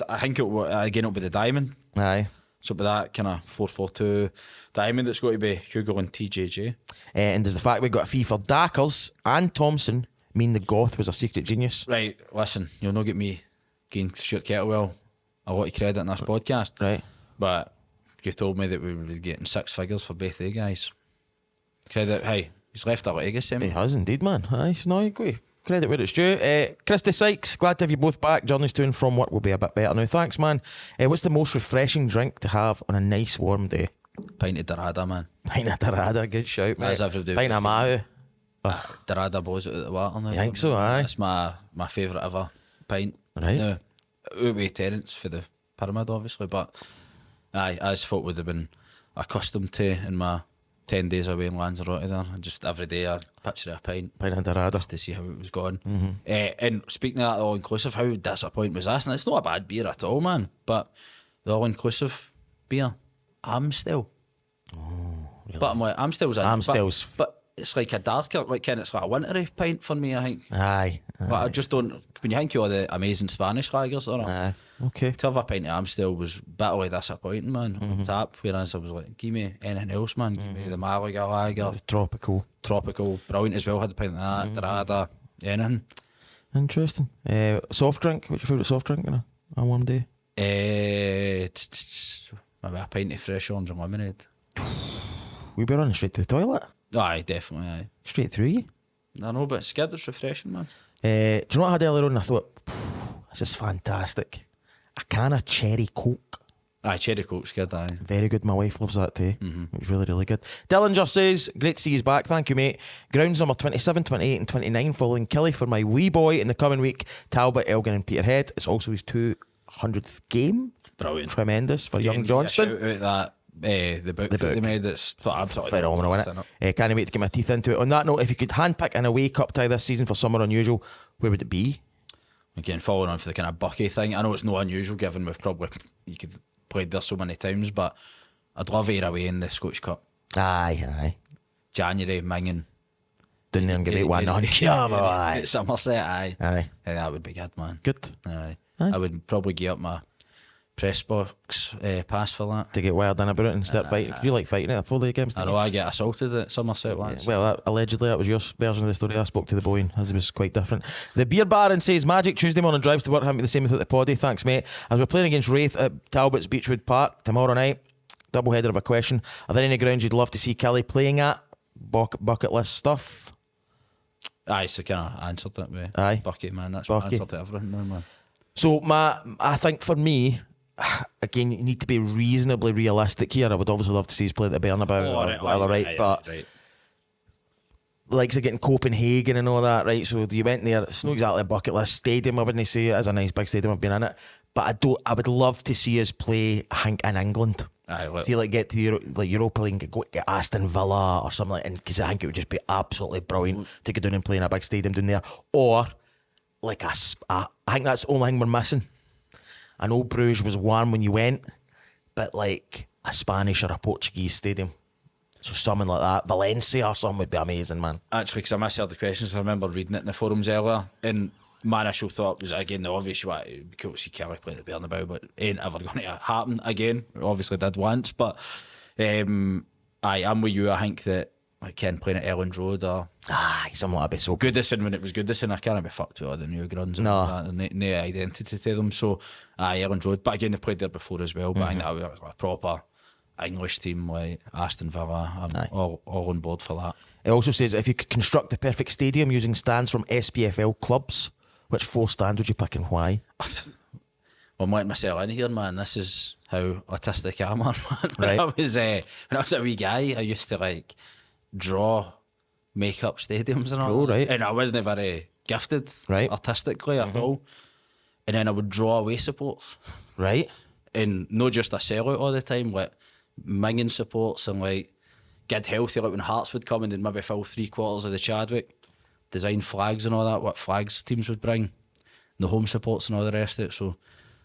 I think it'll be the diamond. Aye. So it'll be that kind of 4-4-2 diamond. It's got to be Hugo and TJJ. And does the fact we got a fee for Dackers and Thompson mean the Goth was a secret genius? Right, listen, you'll not get me getting Stuart Kettlewell a lot of credit in this podcast. Right. But you told me that we were getting 6 figures for both the guys. Credit, hey, he's left a legacy. He has indeed, man. Aye, no, you got credit where it's due. Christy Sykes, glad to have you both back. Journeys to and from work will be a bit better now. Thanks, man. What's the most refreshing drink to have on a nice warm day? Pint of Dorada, man. Pint of Dorada, good shout, mate. That's every day. Pint of Mahu. Dorada blows it out of the water now. You think so, aye? That's my favourite ever pint. Right. Now, out with Terence for the pyramid, obviously, but aye, as folk would have been accustomed to in my 10 days away in Lanzarote there. Just every day I picture a pint. Pint of Dorada. Just to see how it was going. And speaking of that all-inclusive, how disappointing was this? And it's not a bad beer at all, man, but the all-inclusive beer, Amstel. Oh, really? But I'm like, Amstel's in it, Amstel's but it's like a darker, like it's like a wintry pint for me, I think. Aye. But I just don't, when you think of all the amazing Spanish lagers that are, Aye. Okay. to have a pint of Amstel was bitterly disappointing, man, on tap, whereas I was like, give me anything else, man. Give me the Malaga lager, Tropical. brilliant as well, had a pint of that, Dorada, anything. Interesting. Soft drink. What's your favourite soft drink on a warm day? Maybe a pint of fresh orange and lemonade. We be running straight to the toilet. Aye, definitely, aye. Straight through you. I know, but it's good, it's refreshing, man. Do you know what I had earlier on? I thought, this is fantastic. A can of cherry coke. Aye, cherry coke's good, aye. Very good. My wife loves that too. It was really, really good. Dillinger says, great to see you back. Thank you, mate. Grounds number 27, 28 and 29 following Killie for my wee boy in the coming week. Talbot, Elgin and Peterhead. It's also his 200th game. Brilliant. Tremendous for young Johnston. Shout out that the book that they made, it's absolutely Phenomenal, isn't it? Can't wait to get my teeth into it. On that note, if you could handpick an away cup tie this season for somewhere unusual, where would it be? Again, following on for the kind of Bucky thing, I know it's not unusual given you could played there so many times, but I'd love it away in the Scottish Cup. Aye. January, Mingin. Down there and get 1 Come on. At Somerset, aye. Aye. That would be good, man. Good. Aye. I would probably give up my press box pass for that. To get wired in about it and start fighting. You like fighting at 4 games? I know I get assaulted at Somerset once. Well, allegedly that was your version of the story. I spoke to the boy and his was quite different. The Beer Baron says, Magic Tuesday morning drives to work. Haven't be the same without the Poddy. Thanks, mate. As we're playing against Wraith at Talbot's Beechwood Park tomorrow night, double header of a question. Are there any grounds you'd love to see Killie playing at? Bucket list stuff. Aye, so kind of answered that way. Aye. Bucky, man. That's Bucky. my answer to everything now, man. So I think for me, again, you need to be reasonably realistic here. I would obviously love to see us play at the Bernabeu or whatever, right? But likes of getting Copenhagen and all that, right? So you went there. It's not exactly a bucket list stadium. I wouldn't say it is a nice big stadium. I've been in it, but I would love to see us play, I think, in England. See, like get to the Europa League and go get Aston Villa or something like that, because I think it would just be absolutely brilliant to go down and play in a big stadium down there. Or like I think that's the only thing we're missing. I know Bruges was warm when you went, but like a Spanish or a Portuguese stadium. So something like that, Valencia or something would be amazing, man. Actually, because I misheard the questions, I remember reading it in the forums earlier, and my initial thought was, again, the obvious way, it'd be cool to see Killie play at the Bernabeu, but it ain't ever going to happen again. We obviously did once, but I'm with you. I think that like Ken playing at Elland Road or something like that be so good. Goodison, when it was Goodison, I can't be fucked with all the new grounds. No. No identity to them. So Elland Road, but again, they played there before as well. But I think that was a proper English team like Aston Villa. I'm all on board for that. It also says if you could construct the perfect stadium using stands from SPFL clubs, which 4 stands would you pick and why? Well, I'm letting myself in here, man. This is how autistic I am, man. Right. When I was a wee guy, I used to like draw, make up stadiums and all. Cool, right. And I wasn't very gifted, right, artistically at all. And then I would draw away supports, right, and not just a sellout all the time, like minging supports and like get healthy, like when Hearts would come and they'd maybe fill 3/4 of the Chadwick, design flags and all that, what flags teams would bring, the home supports and all the rest of it. So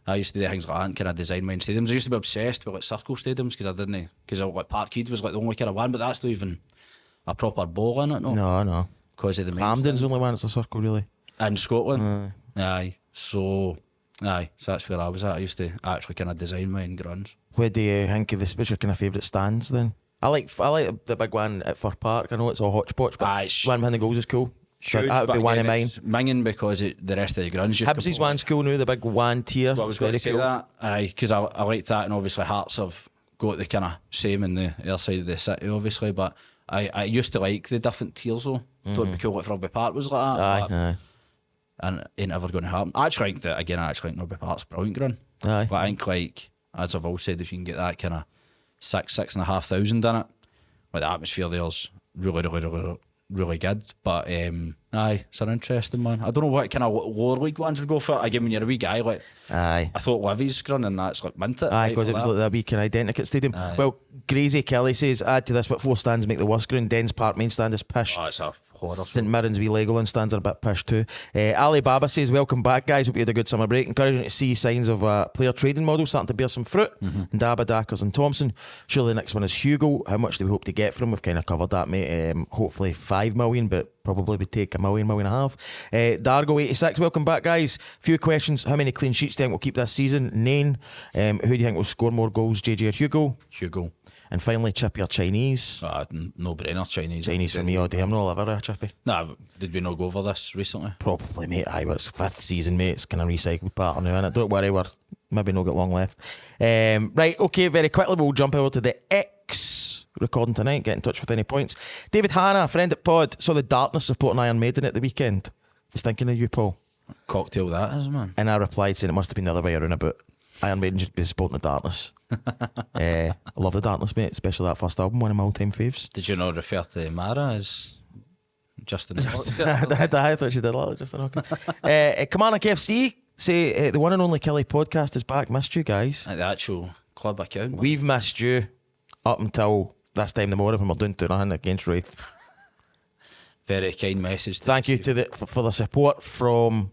I used to do things like that and kind of design my own stadiums. I used to be obsessed with like circle stadiums because like Parkhead was like the only kind of one, but that's not even a proper ball in it. No. Because of the main Hamden's stand. the only one that's a circle, really. In Scotland. So that's where I was at. I used to actually kind of design my own grounds. What do you think of this? What's your kind of favourite stands then? I like the big one at Fir Park. I know it's all hodgepodge, but one behind the goals is cool. So Huge, that would be one of mine. Minging because the rest of the grounds. Hibs's one's cool now, the big one tier. Well, I was going to say that. Because I like that, and obviously Hearts have got the kind of same in the other side of the city, obviously. But I used to like the different tiers though. Thought it'd be cool if Rugby Park was like that. Aye. And it ain't ever going to happen. I actually think Rugby Park's a brilliant ground. Aye. But I think, like, as I've always said, if you can get that kind of 6,500 in it, like the atmosphere there's really good. But it's an interesting one. I don't know what kind of lower league ones would go for. Again, when you're a wee guy, like I thought Livy's ground and that's like mint it. Because it was like that wee kind of identical stadium. Well, Grazy Kelly says, add to this, but 4 stands make the worst ground. Dens Park main stand is pish. Oh, it's a horror. St Mirren's wee Legoland stands are a bit pish too. Alibaba says, welcome back guys, hope you had a good summer break. Encouraging to see signs of a player trading model starting to bear some fruit. And Dabba, Dackers and Thompson. Surely the next one is Hugo. How much do we hope to get from him? We've kind of covered that, mate. Hopefully 5 million, but probably would take 1 million, 1.5 million. Dargo86, welcome back guys. Few questions. How many clean sheets do you think we'll keep this season? Nain. Who do you think will score more goals, JJ or Hugo? Hugo. And finally, Chippy or Chinese? No brainer, Chinese. Chinese for me all day. I'm not ever a Chippy. Nah, did we not go over this recently? Probably, mate. It's 5th season, mate. It's kind of recycled pattern now, innit? Don't worry, we're maybe not got long left. Right, okay, very quickly we'll jump over to the X recording tonight. Get in touch with any points. David Hanna, friend at Pod, saw the Darkness supporting Iron Maiden at the weekend. Was thinking of you, Paul. Cocktail that is, man. And I replied saying it must have been the other way around about Iron Maiden should be supporting the Darkness. I love the Darkness, mate, especially that first album, one of my all-time faves. Did you not refer to Mara as Justin? I thought she did a lot of Justin Hawkins. Commander KFC say the one and only Killie podcast is back. Missed you guys. At the actual club account. We've missed you up until this time tomorrow when we're doing 2-0 against Wraith. Very kind message. Thank you to for the support from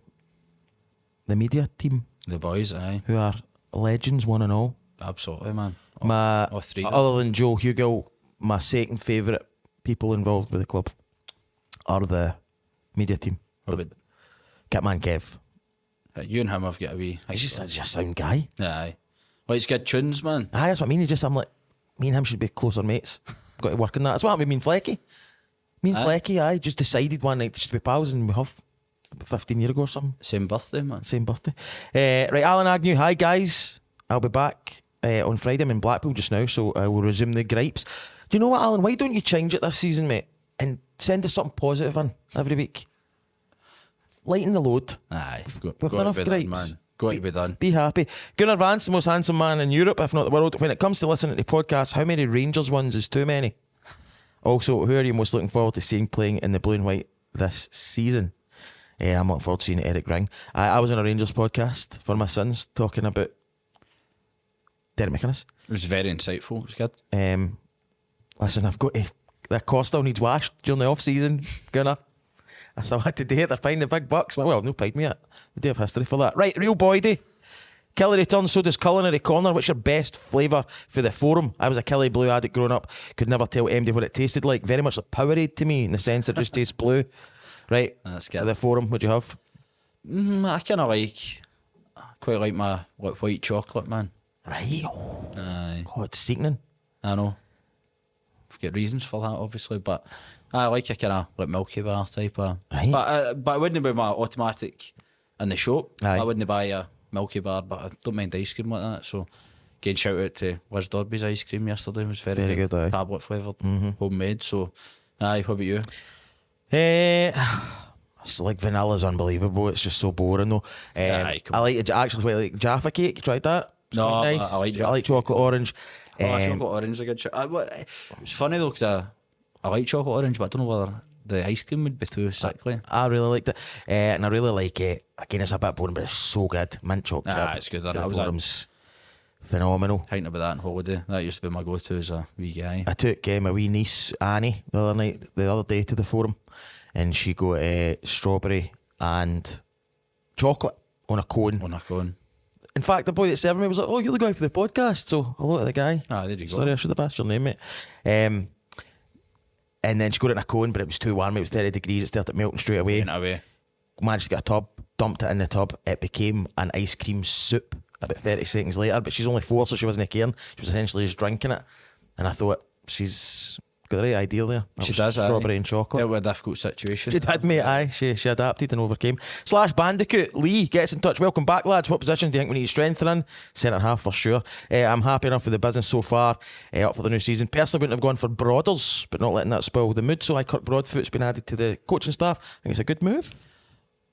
the media team. The boys, who are legends, one and all. Absolutely, man. All 3. Other than Joe Hugill, my second favourite people involved with the club are the media team. Kitman Kev. You and him have got a wee. He's just a sound guy. Aye. Well, he's got tunes, man. Aye, that's what I mean. I'm like, me and him should be closer mates. Got to work on that. That's what happened with me and Flecky. Me and Flecky, just decided one night to just be pals and we have 15 years ago or something. Same birthday, man. Same birthday. Right, Alan Agnew, hi guys. I'll be back on Friday. I'm in Blackpool just now, so I will resume the gripes. Do you know what, Alan? Why don't you change it this season, mate? And send us something positive in every week. Lighten the load. Aye. We've enough gripes. Man. Got to be done. Be happy. Gunnar Vance, the most handsome man in Europe, if not the world. When it comes to listening to podcasts, how many Rangers ones is too many? Also, who are you most looking forward to seeing playing in the blue and white this season? I'm looking forward to seeing Eric Ring. I was on a Rangers podcast for my sins talking about Derek McInnes. It was very insightful. It was good. Listen, I've got to. The car still needs washed during the off season, Gunnar. I still had to do it. They're paying the big bucks. Well, no paid me yet. The day of history for that. Right, real Poddy. Killie returns, so does Culinary Corner. What's your best flavour for the forum? I was a Killie blue addict growing up. Could never tell MD what it tasted like. Very much like Powerade to me, in the sense it just tastes blue. Right, That's good. for the forum, what'd you have? I kind of quite like my white chocolate, man. Right. Aye. God, it's sickening. I know. I've got reasons for that, obviously, but I like a kind of like Milky Bar type of. Right. But it wouldn't be my automatic in the shop. Aye. I wouldn't buy a Milky Bar, but I don't mind ice cream like that. So, again, shout out to Liz Dorby's ice cream yesterday. It was very good, aye. tablet flavoured, homemade. So, aye, what about you? It's like vanilla's unbelievable. It's just so boring though. Aye, come I like actually quite like Jaffa cake. You tried that? It's No, quite I nice. like Jaffa I like cake. chocolate orange. Oh, chocolate orange is a good shout. It's funny though, because I like chocolate orange, but I don't know whether the ice cream would be too sickly. I really liked it, and I really like it. Again, it's a bit boring, but it's so good. Mint chocolate. Ah, it's good, isn't it? The I was forum's phenomenal. Thinking about that on holiday. That used to be my go-to as a wee guy. I took my wee niece Annie the other day to the forum, and she got strawberry and chocolate on a cone. On a cone. In fact, the boy that served me was like, "Oh, you're the guy for the podcast." So hello to the guy. Ah, there you go. Sorry, I should have asked your name, mate. And then she got it in a cone, but it was too warm. It was 30 degrees. It started melting straight away. Went away. Managed to get a tub, dumped it in the tub. It became an ice cream soup about 30 seconds later. But she's only 4, so she wasn't caring. She was essentially just drinking it. And I thought, she's got the right idea there. That She was does, strawberry aye. and chocolate. Dealt with a difficult situation. She did, mate, aye. She adapted and overcame. Slash Bandicoot Lee gets in touch. Welcome back, lads. What position do you think we need to strengthen in? Centre half for sure. I'm happy enough with the business so far. Up for the new season. Personally, wouldn't have gone for Broaders, but not letting that spoil the mood. So Kirk Broadfoot's been added to the coaching staff. I think it's a good move.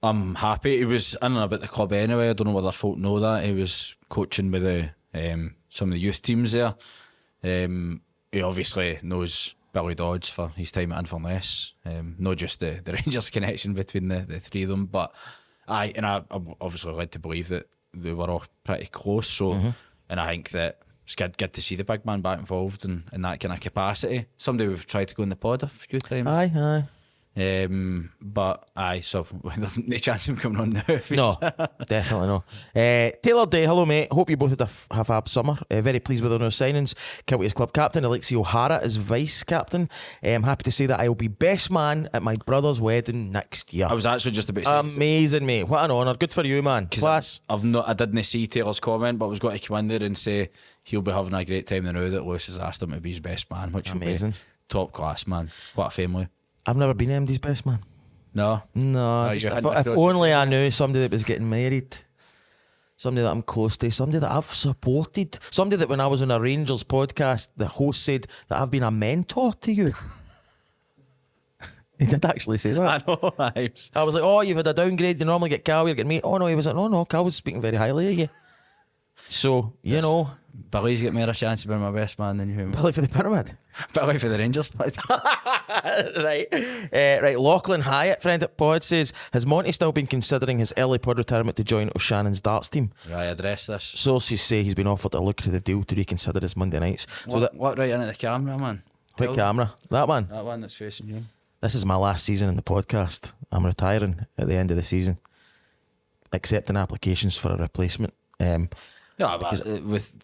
I'm happy. He was in and about the club anyway. I don't know whether folk know that. He was coaching with some of the youth teams there. He obviously knows Billy Dodds for his time at Inverness. Not just the Rangers connection between the three of them, but I'm obviously led to believe that they were all pretty close. So, and I think that it's good to see the big man back involved in that kind of capacity. Somebody we've tried to go in the pod a few times. Aye. But so there's no chance of him coming on now. No, definitely no. Taylor Day, hello mate. Hope you both have had summer. Very pleased with our new signings. Killie as club captain, Alexi O'Hara as vice captain. I'm happy to say that I will be best man at my brother's wedding next year. I was actually just about to say Amazing, mate. What an honour. Good for you, man. Class. I didn't see Taylor's comment, but I was going to come in there and say he'll be having a great time now that Lewis has asked him to be his best man, which Amazing. will be top class, man. What a family. I've never been MD's best man. No. Just, you're if hinting across only I knew somebody that was getting married, somebody that I'm close to, somebody that I've supported, somebody that when I was on a Rangers podcast, the host said that I've been a mentor to you. He did actually say that. I know. I was like, oh, you've had a downgrade. You normally get Cal, you're getting me. Oh no, he was like, no, Cal was speaking very highly of you. So, you know. Billy's got more a chance to be my best man than you. Billy for the pyramid. Billy for the Rangers. Right. Right. Lachlan Hyatt, friend at Pod, says, has Monty still been considering his early pod retirement to join O'Shannon's darts team? Right, address this. Sources say he's been offered a lucrative deal to reconsider his Monday nights. What right into the camera, man? What camera? That one? That one that's facing you. This is my last season in the podcast. I'm retiring at the end of the season. Accepting applications for a replacement. Yeah, because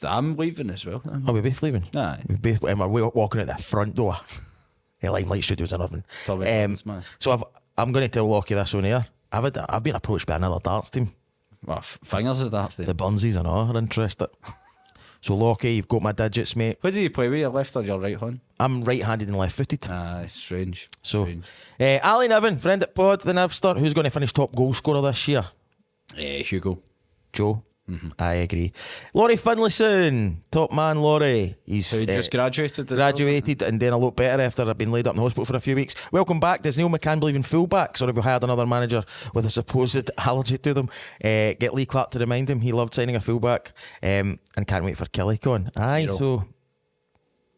I'm leaving as well. Are we both leaving? Aye. We're walking out the front door. Limelight Studios or nothing. So I'm going to tell Lockie this on air. I've been approached by another darts team. Well, Fingers is darts team. The Bunsies and all are interested. So Lockie, you've got my digits, mate. What do you play with, your left or your right hand? I'm right-handed and left-footed. Strange. So, Strange. Ali Niven, friend at Pod, the Nivster, who's going to finish top goal scorer this year? Hugo. Joe. I agree. Laurie Finlayson, top man Laurie. He's So he just graduated. and then a lot better after I've been laid up in hospital for a few weeks. Welcome back. Does Neil McCann believe in fullbacks, or have you hired another manager with a supposed allergy to them? Get Lee Clark to remind him he loved signing a fullback, and can't wait for Killie going. Aye, so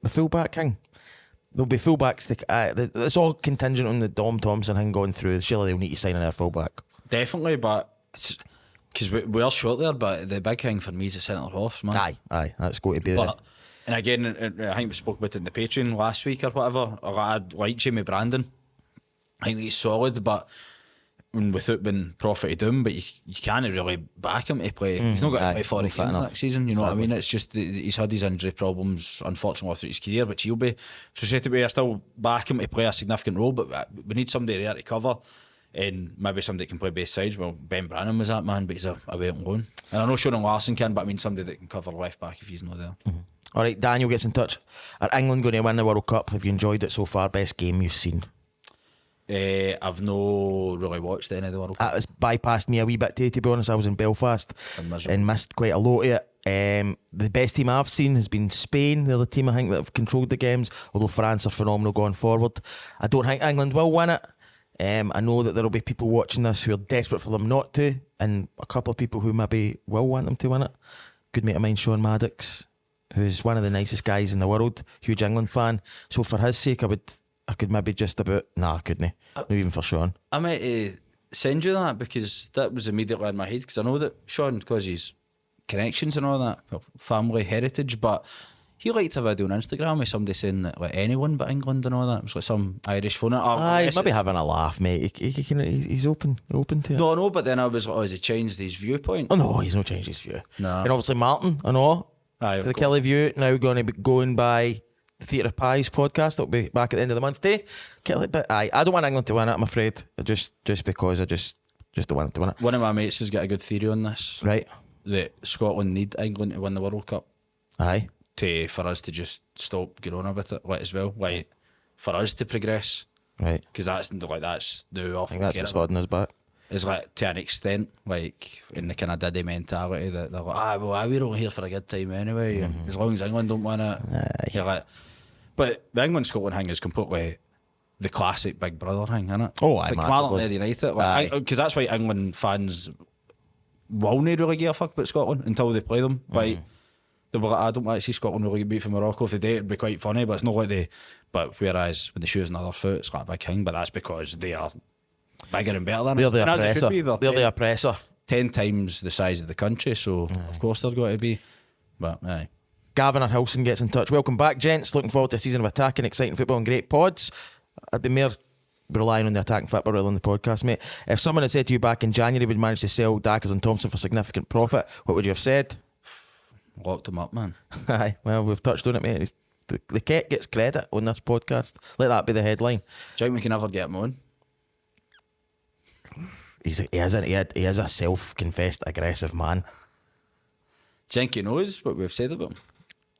the fullback king. There'll be fullbacks. It's all contingent on the Dom Thompson thing going through. Surely they'll need to sign another fullback. Definitely, but because we are short there, but the big thing for me is the centre half, man. Aye, that's going to be But, and again, I think we spoke about it in the Patreon last week or whatever. I like Jamie Brandon. I think he's solid, but without being profited down, but you can't really back him to play. He's not got to play 40 games next season, you know what I mean? It's just he's had these injury problems, unfortunately, through his career, which he'll be frustrated with. I still back him to play a significant role, but we need somebody there to cover. And maybe somebody that can play both sides. Well, Ben Brannan was that man, but he's away on loan. And I know Sean Larson can, but I mean somebody that can cover left back if he's not there. All right, Daniel gets in touch. Are England going to win the World Cup? Have you enjoyed it so far? Best game you've seen? I've no really watched any of the World Cup. It's bypassed me a wee bit to be honest. I was in Belfast and missed quite a lot of it. The best team I've seen has been Spain. They're the team I think that have controlled the games, although France are phenomenal going forward. I don't think England will win it. I know that there will be people watching this who are desperate for them not to, and a couple of people who maybe will want them to win it. Good mate of mine, Sean Maddox, who's one of the nicest guys in the world, huge England fan. So for his sake, I could maybe just about... Nah, I couldn't. Not even for Sean. I might send you that, because that was immediately in my head, because I know that Sean, because he's connections and all that, family heritage, but he liked a video on Instagram with somebody saying that like anyone but England and all that. It was like some Irish phone. Aye, maybe having a laugh, mate. He's open to it. No, but then I was like, has he changed his viewpoint? Oh no, he's not changed his view. No. And obviously Martin, I know. Aye, for the Killie view, now going to be going by the Theatre of Pies podcast. That'll be back at the end of the month day. Killie, but I don't want England to win it, I'm afraid. Just because I just don't want it to win it. One of my mates has got a good theory on this. Right. That Scotland need England to win the World Cup. Aye. For us to just stop going on about it, like as well, like for us to progress, right? Because that's now off. I think that's what's holding us back. It's like to an extent, like in the kind of diddy mentality that they're like, we're all here for a good time anyway, and as long as England don't win it, you're like. But the England Scotland thing is completely the classic Big Brother thing, isn't it? Oh, like Martin United, because that's why England fans will not really give a fuck about Scotland until they play them, like. They were like, I don't want to see Scotland really get beat from Morocco. If they did, it'd be quite funny, but it's not like they. But whereas when they shoes another foot, it's like a big thing. But that's because they are bigger and better than us. They're the oppressor. They're the oppressor. 10 times the size of the country, so of course they're going to be. But aye. Gavin Hilson gets in touch. Welcome back, gents. Looking forward to a season of attacking, exciting football and great pods. I'd be more relying on the attacking football rather than the podcast, mate. If someone had said to you back in January we'd manage to sell Dackers and Thompson for significant profit, what would you have said? Locked him up, man. Aye, well, we've touched on it, mate. The Ket gets credit on this podcast. Let that be the headline. Do you think we can ever get him on? He is a self-confessed aggressive man. Do you think he knows what we've said about him?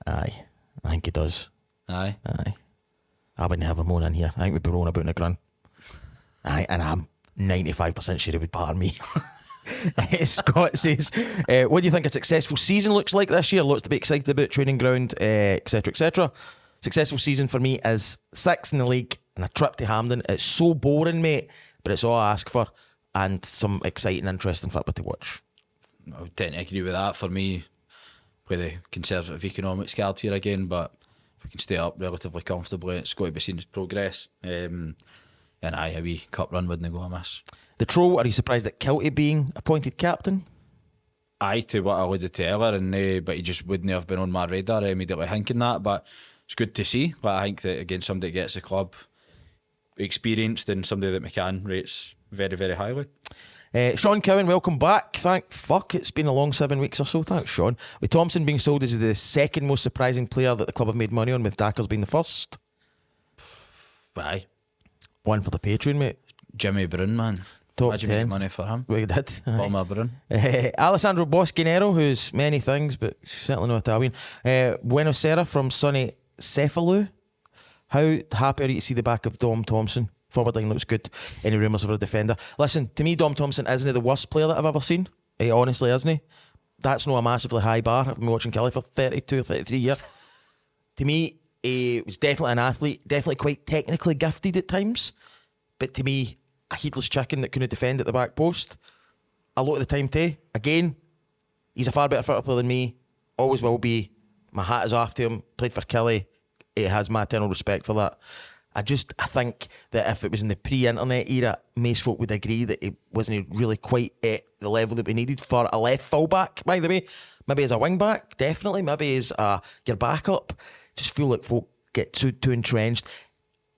Aye, I think he does. Aye. I wouldn't have him on in here. I think we'd be rolling about in the ground. Aye, and I'm 95% sure he would batter me. Scott says, what do you think a successful season looks like this year? Lots to be excited about, training ground, etc, etc. Successful season for me is 6th in the league and a trip to Hampden. It's so boring, mate, but it's all I ask for, and some exciting, interesting football to watch. I would tend to agree with that. For me, play the conservative economics card here again, but if we can stay up relatively comfortably, it's got to be seen as progress. And a wee cup run wouldn't go amiss. The troll, are you surprised at Kiltie being appointed captain? Aye, to what I alluded to earlier, but he just wouldn't have been on my radar immediately thinking that. But it's good to see. But I think that again, somebody that gets the club experienced and somebody that McCann rates very, very highly. Sean Cowan, welcome back. Thank fuck, it's been a long 7 weeks or so. Thanks, Sean. With Thompson being sold as the second most surprising player that the club have made money on, with Dackers being the first. Aye. One for the Patreon, mate. Jimmy Brun, man. Top Imagine 10. making money for him. We did. Palma Brun. Alessandro Boschinero, who's many things, but certainly not Italian. Buenos Aires from sunny Cefalu. How happy are you to see the back of Dom Thompson? Forward line looks good. Any rumours of a defender? Listen, to me, Dom Thompson isn't the worst player that I've ever seen. He honestly isn't. that's not a massively high bar. I've been watching Killie for 32, 33 years. To me, he was definitely an athlete, definitely quite technically gifted at times. But to me, a heedless chicken that couldn't defend at the back post. A lot of the time too. Again, he's a far better football player than me. Always will be. My hat is off to him. Played for Killie. He has my eternal respect for that. I think that if it was in the pre-internet era, most folk would agree that he wasn't really quite at the level that we needed for a left full-back, by the way. Maybe as a wing-back, definitely. Maybe as your backup. Just feel like folk get too entrenched.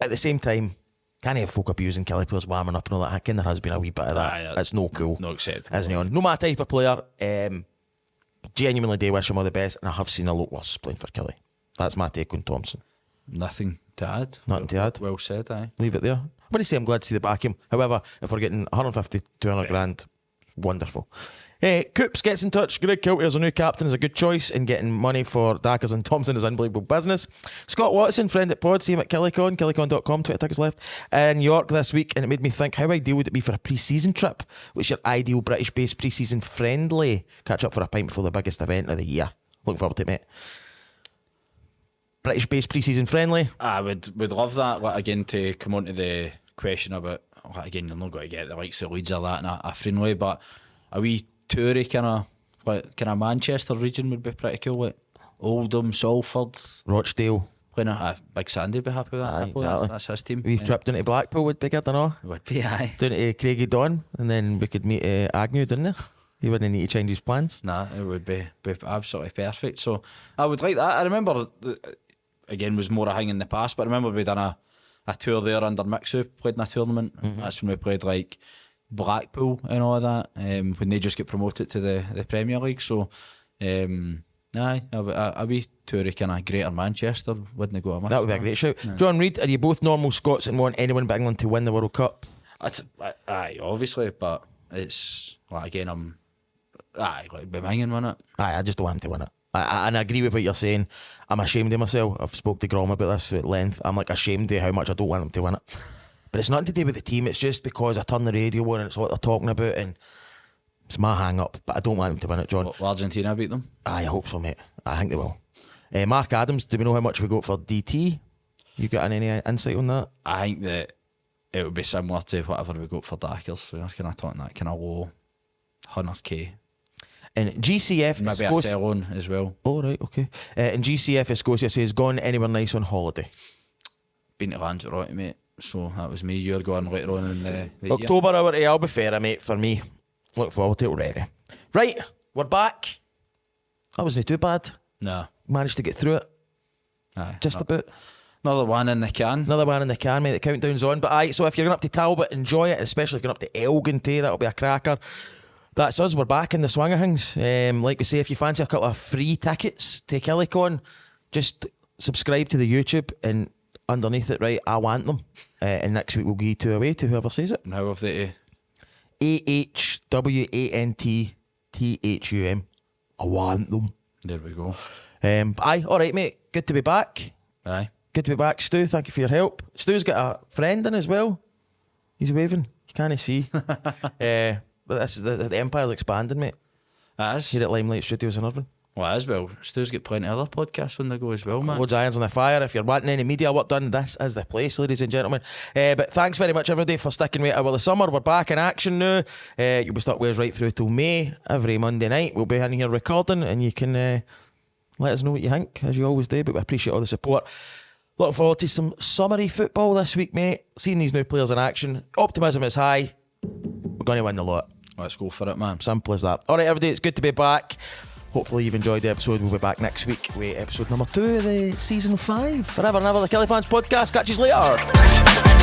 At the same time, can't have folk abusing Killie players warming up and all that. I think there has been a wee bit of that. That's no cool. No acceptable. Isn't he on? No my type of player. Genuinely do wish him all the best, and I have seen a lot worse playing for Killie. That's my take on Thompson. Nothing to add. Nothing to add. Well said, aye. Leave it there. When I say I'm glad to see the back of him. However, if we're getting 150, 200 grand, wonderful. Coops gets in touch. Greg Kiltie as a new captain is a good choice in getting money for Dackers and Thompson is unbelievable business. Scott Watson, friend at Pod, see him at KillieCon, killiecon.com, Twitter tickets left, in New York this week, and it made me think, how ideal would it be for a pre-season trip? What's your ideal British-based pre-season friendly? Catch up for a pint before the biggest event of the year. Looking forward to it, mate. British-based pre-season friendly? I would love that, again, to come on to the question about, again, you're not going to get the likes of Leeds or that in a friendly, but a wee toury kind of Manchester region would be pretty cool. Like Oldham, Salford, Rochdale. Playing a Big Sandy would be happy with that. Aye, exactly. That's his team. We've tripped into Blackpool would be good, I know. Would be, aye. Down to Craigie Dawn, and then we could meet Agnew down there. He wouldn't need to change his plans. Nah, it would be absolutely perfect. So I would like that. I remember, again, was more a thing in the past, but I remember we done a tour there under Mixu, played in a tournament. Mm-hmm. That's when we played like Blackpool and all of that, when they just get promoted to the Premier League. So aye, a wee tour of kind of Greater Manchester wouldn't go amiss. That would be a great shout. Yeah. John Reid, are you both normal Scots and want anyone but England to win the World Cup? Aye, obviously, but it's again, like Birmingham win it. Aye, I just don't want him to win it. And I agree with what you're saying. I'm ashamed of myself. I've spoke to Grom about this at length. I'm like ashamed of how much I don't want him to win it. But it's nothing to do with the team. It's just because I turn the radio on and it's what they're talking about, and it's my hang up. But I don't want them to win it, John. Will Argentina beat them? I hope so, mate. I think they will. Mark Adams, do we know how much we got for DT? You got any insight on that? I think that it would be similar to whatever we got for Dackers. So I was kind of talking that kind of low 100k. And GCF maybe a sell-on as well. Oh, right, okay. And GCF Escocia says, gone anywhere nice on holiday? Been to Lanzarote, mate. So that was me. You're going later on in the October year. Hour to Albufeira, mate, for me. Look forward to it already. Right, we're back. That wasn't too bad. No. Managed to get through it. Aye, just about. Another one in the can. Another one in the can, mate. The countdown's on. But aye, so if you're going up to Talbot, enjoy it, especially if you're going up to Elgin too. That'll be a cracker. That's us. We're back in the swing of things. Like we say, if you fancy a couple of free tickets to KillieCon, just subscribe to the YouTube and underneath it, right, I want them. And next week we'll give you two away to whoever says it. And how have they? AHWANTTHUM. I want them. There we go. Aye, alright, mate. Good to be back. Aye. Good to be back, Stu. Thank you for your help. Stu's got a friend in as well. He's waving. You can't see. But this is the Empire's expanding, mate. It is. Here at Limelight Studios in Irvine. Well, it is. Well, Stu's got plenty of other podcasts when they go as well, man. Loads of irons on the fire. If you're wanting any media work done, this is the place, ladies and gentlemen. But thanks very much, everybody, for sticking with it over the summer. We're back in action now. You'll be stuck with us right through till May. Every Monday night, we'll be in here recording, and you can let us know what you think, as you always do. But we appreciate all the support. Looking forward to some summery football this week, mate. Seeing these new players in action. Optimism is high. We're going to win the lot. Let's go for it, man. Simple as that. All right, everybody, it's good to be back. Hopefully you've enjoyed the episode. We'll be back next week with episode number 2 of the season 5. Forever and ever, the Killie Fans podcast. Catch you later.